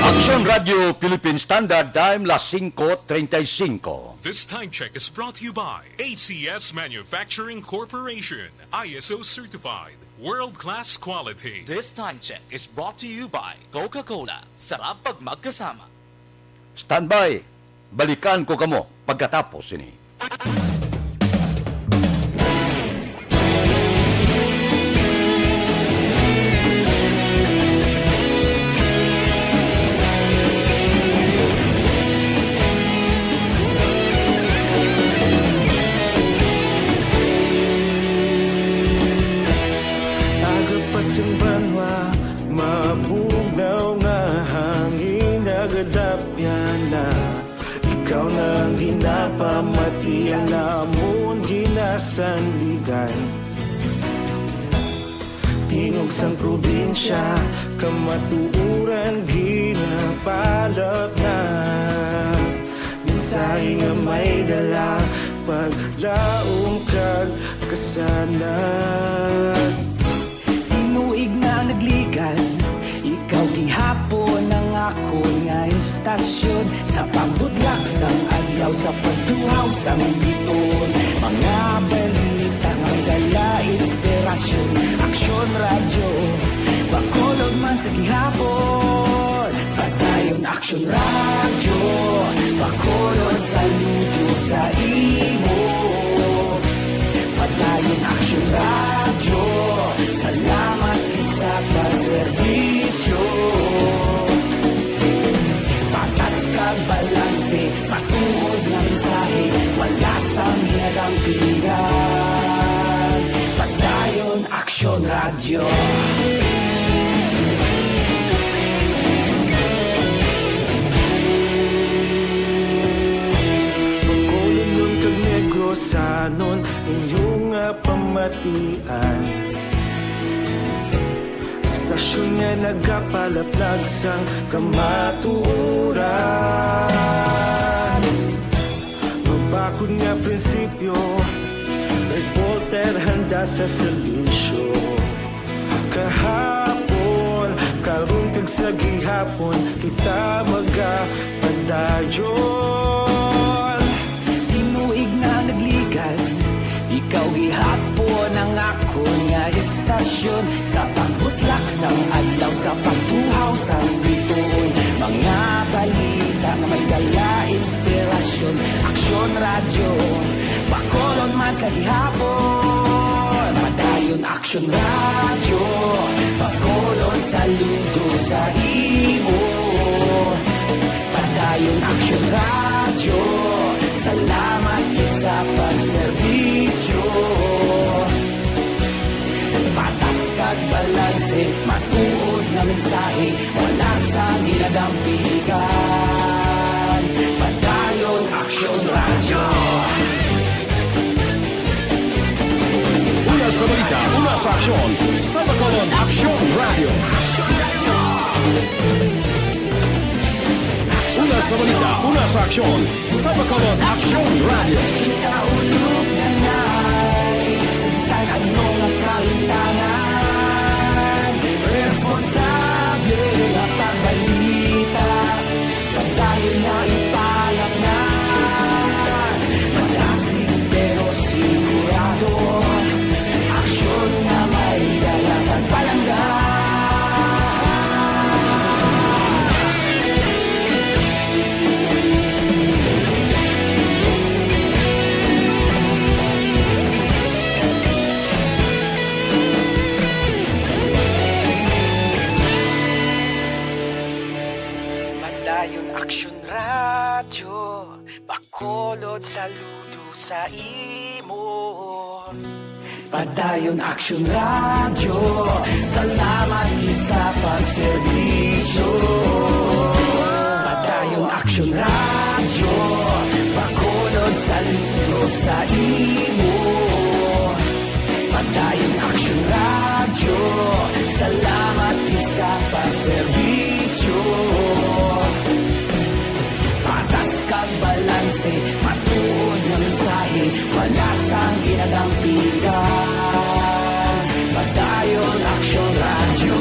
Speaker 1: Aksyon Radio Philippine Standard Time, las 5:35.
Speaker 3: This time check is brought to you by ACS Manufacturing Corporation, ISO certified, world-class quality.
Speaker 17: This time check is brought to you by Coca-Cola. Sarap pag magkasama.
Speaker 1: Standby! Balikan ko kamo pagkatapos ini.
Speaker 14: Agapasang banwa, mabugnaw nga hangin nagadapyan na. Ikaw na ang ginapamatian namon ginasandigan. Tingog sang probinsya, kamatuuran ginapalap na. Minsay nga may dala, paglaom kag kasanad.
Speaker 15: Tinuig na nagligan, ikaw gihapon ang ako nga istasyon. Sa pambudlak sang adlaw, sa pagduhaw sang biton. Mga balita nga dala inspirasyon. Aksyon radyo, bakolod man sa gihapon. Padayon aksyon radyo, bakolod saludo sa imo. Padayon aksyon radyo, salamat sa pagserbisyo. Patas kag balanse, matuod nga mensahe, wala sang ginagampingan. Padayon aksyon radyo.
Speaker 14: Pagkulunod kag Negrosanon, inyong nga pamatian. Stasyon nga nagapalaplag sang kamatuuran. Mabakod nga prinsipyo, reporter handa sa serbisyo. Kahapon, karun kag sa gihapon, kita magapadayon.
Speaker 15: Tinuig na nagligan, ikaw gihapon ang ako nga istasyon. Sa pagbutlak sang adlaw, sa pagtuhaw sang biton. Mga balita na may dala inspirasyon. Aksyon radyo, bakolon man sa gihapon. Padayon aksyon radyo, bakolon saludo sa imo. Padayon aksyon radyo, salamat sa pagserbisyo. Patas kag balanse, matuod na mensahe, wala sa ginadampigan. Padayon aksyon radyo.
Speaker 4: Una sa balita, una sa aksyon, sa Bacolod Aksyon Radio. Una sa balita, una sa aksyon, sa Bacolod Aksyon Radio.
Speaker 15: Ikaulog na na'y sinsan ano ang kahintangan. Responsable na pagbalita, pagdayon na ipalang na. Malasig pero sigurado, aksyon na may dalagang palangga. Padayon aksyon radyo, bakolod saludo sa imo. Padayon aksyon radyo, salamat gid sa pagserbisyo. Padayon aksyon radyo, bakolod saludo sa imo. Padayon aksyon radyo, salamat gid sa pagserbisyo. Patas kag balanse, matuod nga mensahe, wala sang ginadampigan. Padayon aksyon radyo.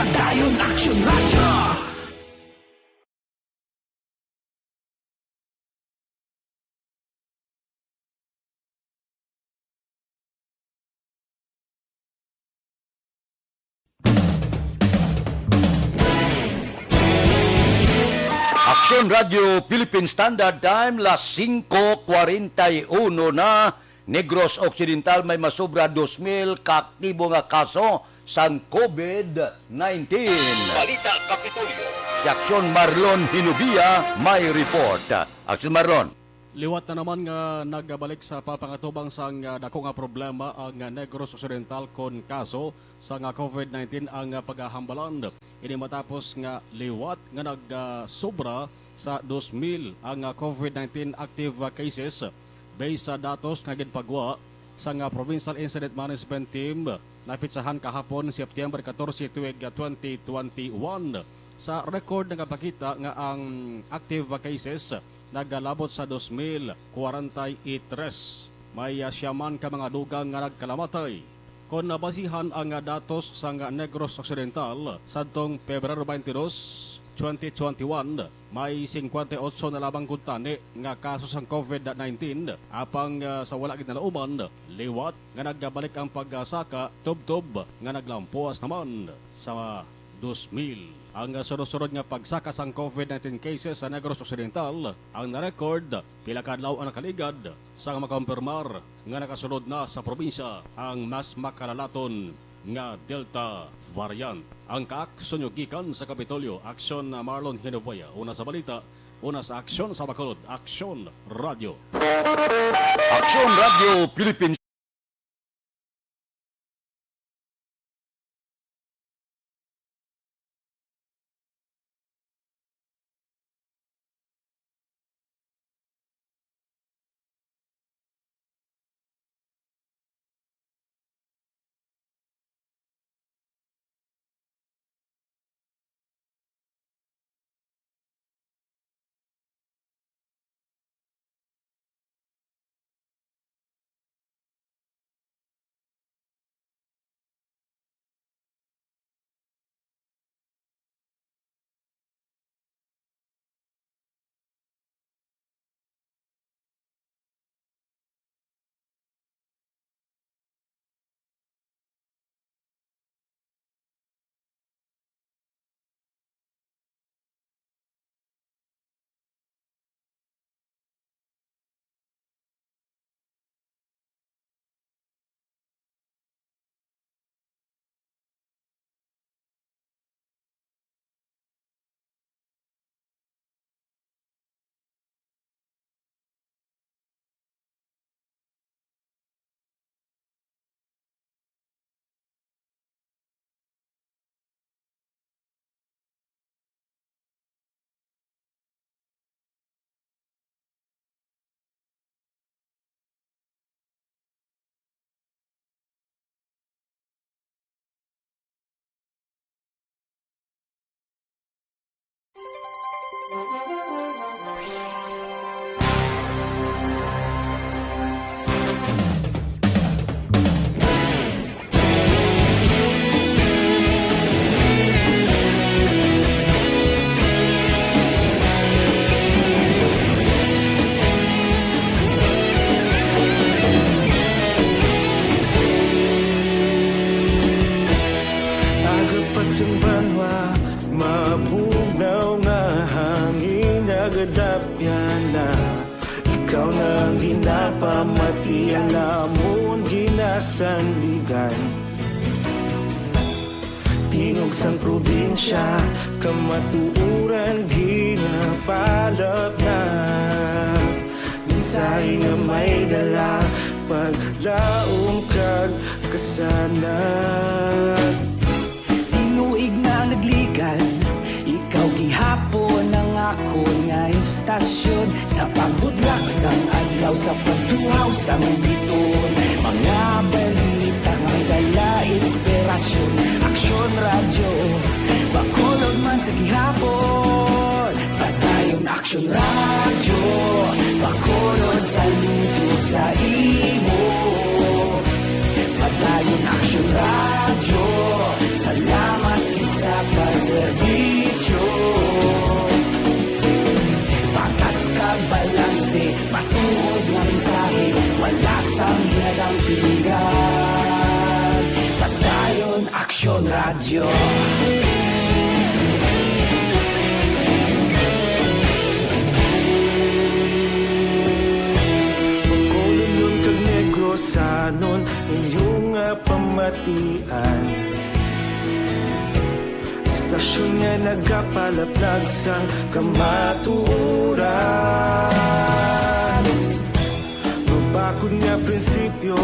Speaker 15: Padayon Action Radio.
Speaker 1: Aksyon Radio Philippine Standard Time, las 5:41 na. Negros Occidental may masobra 2,000 kaaktibo nga kaso sang COVID-19.
Speaker 3: Balita Kapitolyo.
Speaker 1: Si Aksyon Marlon Hinubia may report. Aksyon Marlon.
Speaker 18: Liwat na naman nga nagbalik sa papangatubang sang dako nga problema ang Negros Occidental kon kaso sa nga COVID-19 ang paghahambalan. Ini matapos nga liwat nga nagsobra sa 2,000 ang COVID-19 active cases based sa datos nga ginpagwa sa nga Provincial Incident Management Team napitsahan kahapon September 14 tuig 2021. Sa record nga pakita nga ang active cases nagalabot sa 2,043. May siyaman ka mga dugang nga nagkalamatay. Kung nabasihan ang datos sa Negros Occidental sadtong Pebrero 22, 2021, may 58 na labang kuntani nga kaso sa COVID-19 apang sa wala gid nalauman liwat nga nagbalik ang pagsaka tub-tub nga naglampuas naman sa 2,000. Ang sunod-sunod nga pagsaka sang COVID-19 cases sa Negros Occidental ang na-record pila ka adlaw ang nakaligad sa makakumpirmar nga nakasunod na sa probinsya ang mas makalalaton nga Delta variant. Ang kaaksyon yung gikan sa Kapitolyo, Aksyon Marlon Hinuboya. Una sa balita, una sa Aksyon sa Bacolod, Aksyon Radio.
Speaker 1: Aksyon Radio Philippines.
Speaker 14: Agapasumbanwa, mabunaw nga hangin nagadapyan na. Ikaw na ang ginapamati, ang namon ginasandigan. Tingog sang probinsya, kamatuuran ginapalap na. Minsay nga may dala, paglaong kag kasanan.
Speaker 15: Tinuig na nagligan, ikaw gihapon ang ako nga istasyon. Sa pagbudlak sang adlaw, sa pagduhaw sang biton. Mga balita nga dala inspirasyon. Aksyon Radio, Bacolod man sa gihapon. Padayon Aksyon Radio, Bacolod saludo sa imo. Padayon Aksyon Radio, salamat kisa serbisyo. Patas kag balanse, matuod nga mensahe, wala sang ginagampingan. Padayon Aksyon Radio.
Speaker 14: Makulong kag negrosanon inyong pamatian. Istasyon nga nagapalaplag sang kamaturan. Mabakod nga prinsipyo,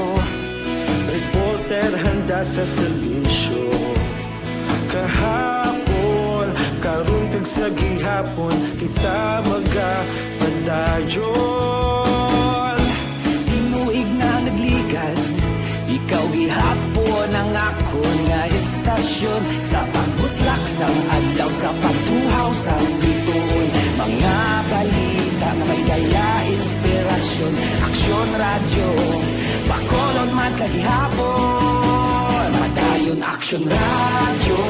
Speaker 14: reporter handa sa serbisyo. Kahapon, karuntag sa gihapon, kita magapadayon.
Speaker 15: Tinuig na nagligan, ikaw gihapon ang ako nga istasyon. Sa pagbutlak sang adlaw, sa pagtuhaw sang bituon, mga balita na may daya inspirasyon. Aksyon Radio, Bacolod man sa gihapon. Padayon Aksyon Radio,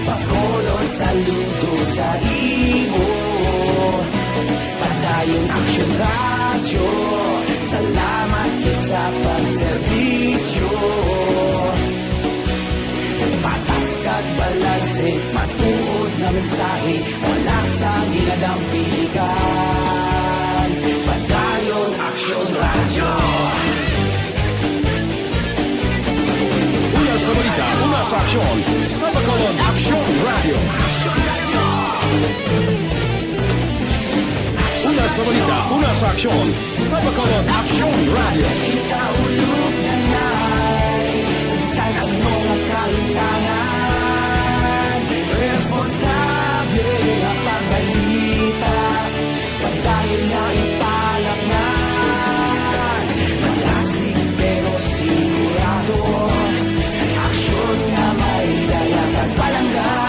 Speaker 15: Bacolod saludo sa imo. Padayon Aksyon Radio, salamat kit sa pagserbisyo. Patas kag balanse, matuod na mensahe, wala sang ginadampigan. Padayon Aksyon Radio.
Speaker 18: Una sa balita, una sa aksyon, sa Bacolod Aksyon Radio. Una sa balita, una sa aksyon, sa Bacolod Aksyon Radio.
Speaker 15: Kita ulog na na'y sinsan ang mga kailangan. Responsable ang pagbalita, padayon na ipalaknan. Malasig pero sigurado, aksyon na may dayang at palanggan.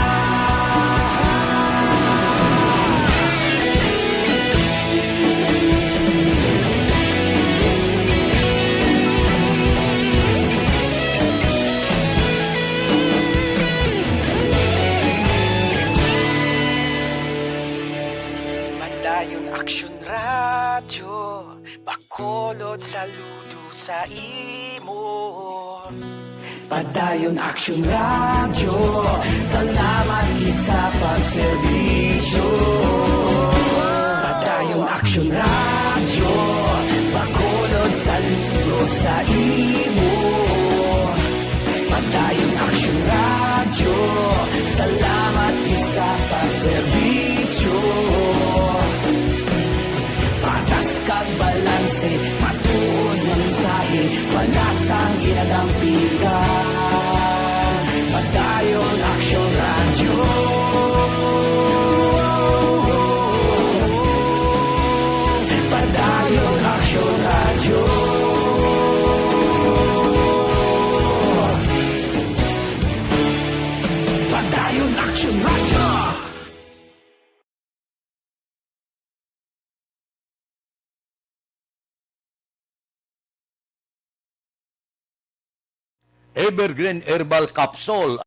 Speaker 15: Padayon Aksyon Radio, Bacolod saludo sa imo. Padayon Aksyon Radio, salamat kit sa pagserbisyo. Padayon Aksyon Radio, Bacolod saludo sa imo. Padayon Aksyon Radio, salamat kit sa pagserbisyo. Patas kag balanse, matuod nga mensahe, wala sang ginadampigan. Padayon Aksyon Radio. Padayon Aksyon Radio. Padayon Aksyon Radio.
Speaker 1: Evergreen Herbal Capsule.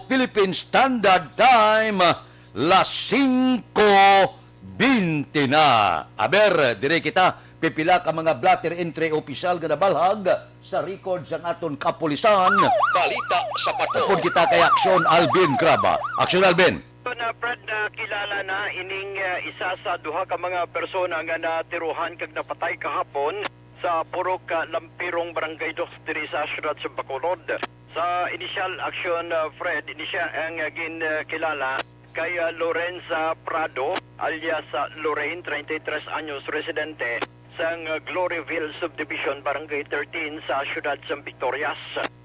Speaker 1: Philippine Standard Time, las 5:20 na. Aber, dire kita, pipila ka mga blatter entry opisyal nga nabalhag sa record sa aton kapulisan.
Speaker 3: Balita sa pato.
Speaker 1: Kung kita kay Aksyon Alvin Graba. Aksyon Alvin.
Speaker 20: Na Fred, na kilala na ining isa sa duha ka mga persona nga natiruhan kag napatay kahapon sa Purok Lampirong Barangay Dos diri sa siyudad sa Bacolod. Sa initial action, Fred, ini siya ang kilala kay Lorenza Prado alias Lorraine, 33 anyos, residente sa Gloryville Subdivision, Barangay 13 sa siyudad sa Victorias.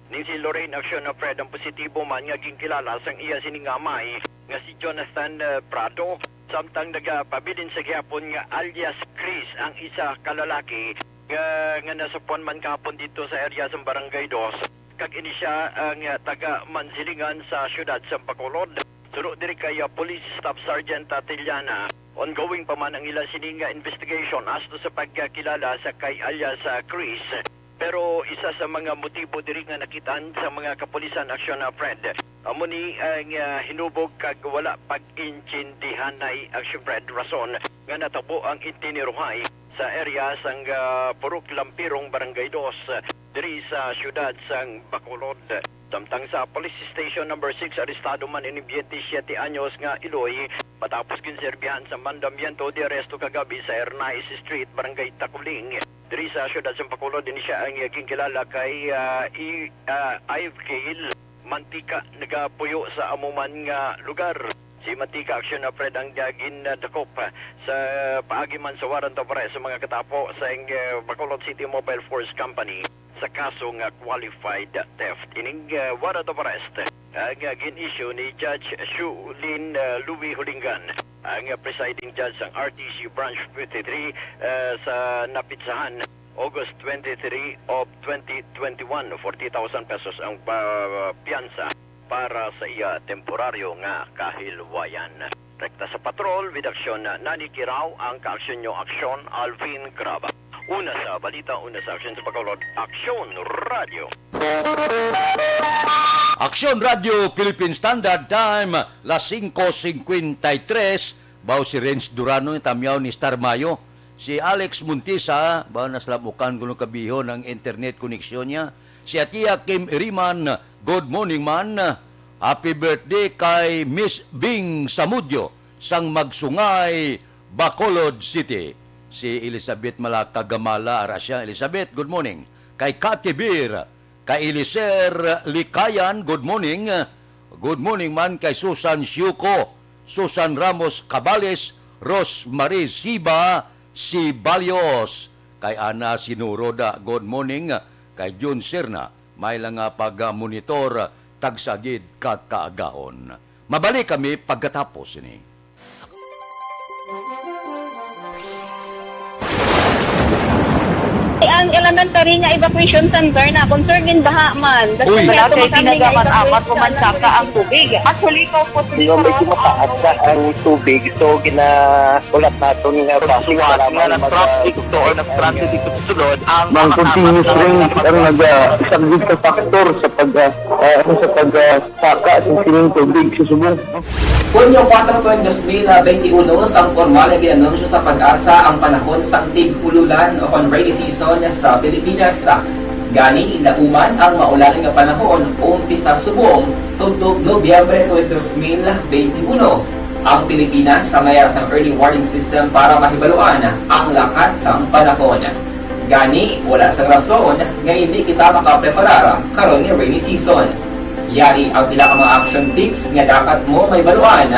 Speaker 20: Ni si Lorraine action na Fred ang positibo man nga ginkilala sang iya siningamay nga si Jonathan Prado. Samtang nagapabilin sa gihapon nga alias Chris ang isa kalalaki nga nasupuan man kahapon dito sa area sa Barangay 2. Kag ini siya ang taga Mansilingan sa siyudad sa Bacolod. Suro diri kay Police Staff Sergeant Tatiana. Ongoing pa man ang ilang sininga investigation as to sa pagkakilala sa kay alias Chris. Pero isa sa mga motibo diri nga nakitaan sa mga kapulisan aksyon na Fred. Amo ni ang hinubog kag wala pag-intindihan na aksyon Fred rason nga natabo ang itineruhay sa area sang Purok Lampirong Barangay 2 diri sa siyudad sang Bacolod. Samtang sa Police Station number 6 arestado man ini 27 anyos nga Iloy matapos ginserbihan sa mandamiento di aresto kagabi sa Ernais Street, Barangay Takuling. Diri sa siyudad sa Bacolod din siya ang kilala kay Ive Gale Mantika, nagapuyo sa amuman nga lugar. Si Mantika aksyon na Fred ang gagin dakop sa paagiman sa warrant of arrest sa mga katapo sa Bacolod City Mobile Force Company sa kaso nga qualified theft. Ining warrant of arrest ang gin-issue ni Judge Shulin Louis Hulingan, ang presiding judge ng RTC Branch 53 sa Napitsahan, August 23 of 2021. 40,000 pesos ang piyansa para sa iya temporaryo nga kahilwayan. Rekta sa patrol, with aksyon Nani Kiraw, ang kaaksyon nyo aksyon Alvin Graba. Una sa balita, una sa aksyon sa Bacolod, Aksyon Radio.
Speaker 1: Aksyon Radio Philippine Standard Time, las 5:53. Bao si Renz Durano, tamyaw ni Star Mayo. Si Alex Muntisa, bao naslamukan kuno kabihon ang internet koneksyon niya. Si Atia Kim Iriman, good morning man. Happy birthday kay Miss Bing Samudyo, sang Magsungay, Bacolod City. Si Elizabeth Malakagamala, Arasya. Elizabeth, good morning. Kay Kati Bir, kay Eliser Likayan, good morning. Good morning man kay Susan Syuko, Susan Ramos Cabales, Rosemary Siba Sibalios, kay Ana Sinuroda, good morning. Kay Jun Serna, may lang pag-monitor, tagsagid kakaagaon. Mabalik kami pagkatapos ini.
Speaker 23: Ang elementary nga evacuation center na concern din baha man.
Speaker 19: Uy, kaya pinagaman-amat kumansaka ang tubig. Actually, ikaw po medyo mataas na ang tubig. So, ginaulat natin nga pasiwala nga ng traffic to or ng-transit dito sa sulod. Ang continuous rain ang nag-isagid ka factor sa pagsaka sa sining tubig sa subong.
Speaker 2: Hunyo 4 2021, sang formal na ginanunsyo sa Pag-asa ang panahon sa tig-ululan o rainy season sa Pilipinas. Gani, lauman ang maulan nga panahon umpisa subong tugtog Nobyembre 2021. Ang Pilipinas sa mayroon sang early warning system para mahibaluan ang lakat sa panahon. Gani, wala sa rason nga hindi kita makapreparar karon nga rainy season. Yari ang pila ka mga action tips nga dapat mo may baluan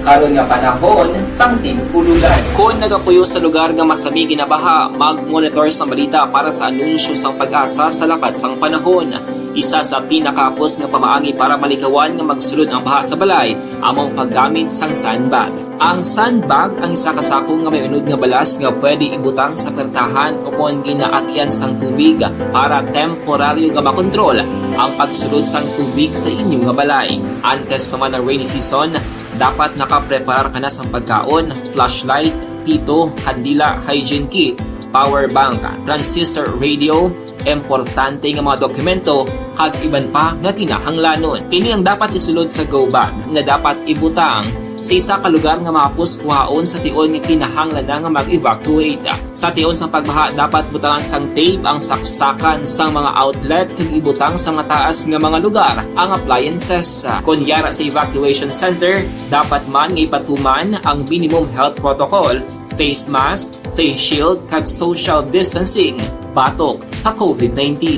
Speaker 2: karon nga panahon sang tig-ululan.
Speaker 21: Kung nagapuyo sa lugar nga masami ginabaha, mag-monitor sa balita para sa anunsyo sang Pag-asa sa lakat sang panahon. Isa sa pinakapos nga pamaagi para malikawan nga magsulod ang baha sa balay, among paggamit sang sandbag. Ang sandbag ang isa ka sako nga may unod nga balas nga pwede ibutang sa pertahan upon ginaakyan sang tubig para temporaryo nga makontrol ang pagsulod sang tubig sa inyong nga balay. Antes naman ng rainy season, dapat nakapreparar ka na sang pagkaon, flashlight, pito, kandila, hygiene kit, power bank, transistor radio, importante nga mga dokumento, kag iban pa nga kinahanglanon. Ini ang dapat isulod sa go bag nga dapat ibutang sa isa ka lugar nga mapus kuhaon sa tion nga kinahanglan nga mag-evacuate. Sa tion sang pagbaha dapat butangan sang tape ang saksakan sang mga outlet kag ibutang sa mataas nga mga lugar ang appliances. Kunyara sa evacuation center, dapat man nga ipatuman ang minimum health protocol, face mask, face shield kag social distancing batok sa COVID-19.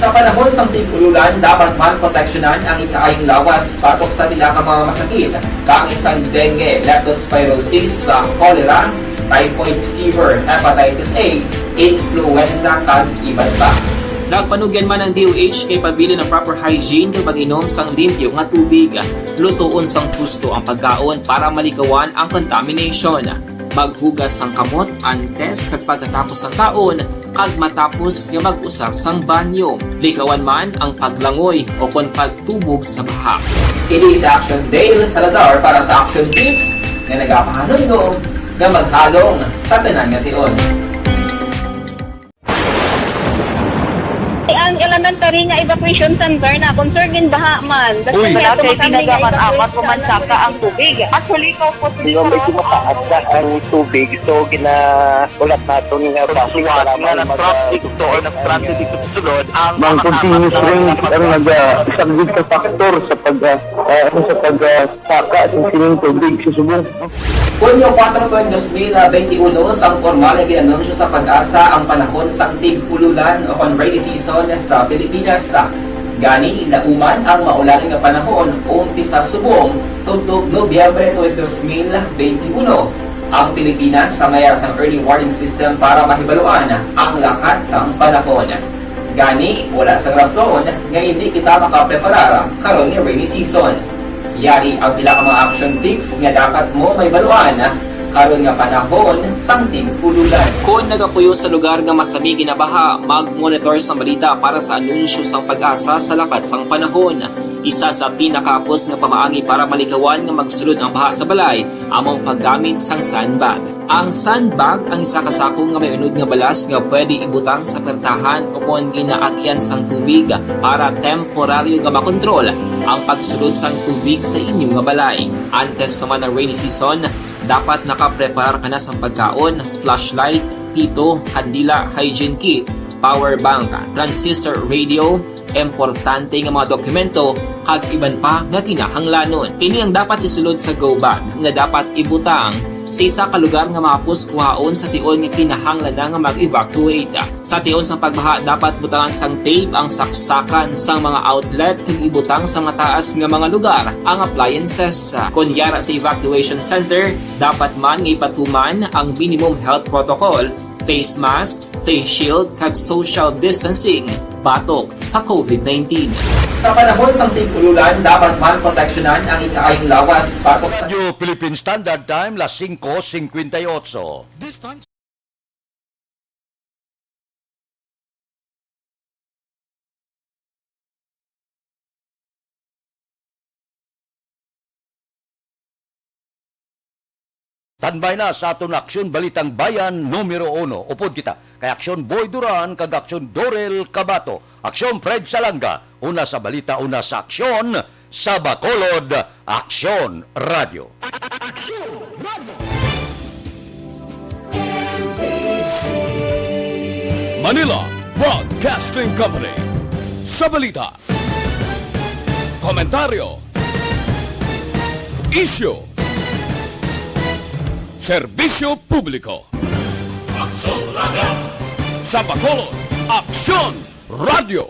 Speaker 2: Sa panahon sa tig-ululan, dapat man proteksyonan ang ikaayong lawas batok sa pila ka mga masakit, kang isang dengue, leptospirosis, cholera, typhoid fever, hepatitis A, influenza, kag iban pa.
Speaker 21: Nagpanugyan man ang DOH kay pabili ng proper hygiene kay pag-inom sang limpyo nga tubig. Lutuon sang gusto ang pagkaon para malikawan ang contamination. Maghugas sang kamot antes kag pagkatapos ang kaon kag matapos nga mag-usar sang banyo. Likawan man ang paglangoy o kon pagtubog sa baha.
Speaker 2: Kini sa Action Dale Salazar para sa Action Tips na nagapahanundong nga maghalong sa tanan nga tion.
Speaker 23: Ang elementary nga evacuation center na concern din baha man.
Speaker 19: Uy, dati pinagaman-amat kumansaka ang tubig. Actually, ikaw po medyo mataas na ang tubig. So, ulat nato nga basuhan nga nag-trap dito or nag-trap dito sa sulod. Ang continuous rain ang nag-subject sa factor sa pagsaka sa sining tubig sa subong.
Speaker 2: Kunyo 4/2021 sang formal na ginanunsyo sa Pag-asa ang panahon sang tig-ululan o kon rainy season sa Pilipinas. Gani, lauman ang maulan nga panahon umpisa subong tubtog Nobyembre 2021. Ang Pilipinas sa mayar sang early warning system para mahibaluan ang lakat sang panahon. Gani, wala sang rason nga hindi kita makapreparar karon nga rainy season. Yari ang pila ka mga action tips nga dapat mo may baluan karon nga panahon sang tig-ululan.
Speaker 21: Kung nagapuyo sa lugar nga masami ginabaha, mag-monitor sa balita para sa anunsyo sang Pag-asa sa lakat sang panahon. Isa sa pinakapos nga pamaagi para malikawan nga magsulod ang baha sa balay, among paggamit sang sandbag. Ang sandbag ang isa ka sako nga may unod nga balas nga pwede ibutang sa pertahan o kung ginaagyan sang tubig para temporaryo nga makontrol ang pagsulod sang tubig sa inyong nga balay. Antes naman ng rainy season, dapat nakapreparar ka na sa pagkaon, flashlight, pito, kandila, hygiene kit, power bank, transistor radio, importante nga mga dokumento, kag iban pa nga kinahanglanon. Ini ang dapat isulod sa go bag nga dapat ibutang sa isa ka lugar nga mapus kuhaon sa tion nga kinahanglan nga mag-evacuate. Sa tion sa pagbaha dapat butangan sang tape ang saksakan sang mga outlet kag ibutang sa mataas nga mga lugar ang appliances. Kunyara sa evacuation center, dapat man nga ipatuman ang minimum health protocol, face mask, face shield kag social distancing batok sa COVID-19.
Speaker 2: Sa panahon sa tig-ululan, dapat man proteksyonan ang ikaayong lawas batok sa
Speaker 1: Radio Philippine Standard Time, las 5:58.
Speaker 4: This time,
Speaker 1: Tanbay na sa aton aksyon Balitang Bayan numero 1. Upod kita kay Aksyon Boy Duran kag Aksyon Dorel Cabato. Aksyon Fred Salanga. Una sa balita, una sa aksyon sa Bacolod. Aksyon Radio.
Speaker 3: Manila Broadcasting Company. Sa balita, komentaryo, issue, serbisyo publiko. Aksyon Radio. Sa Bacolod, Aksyon Radio.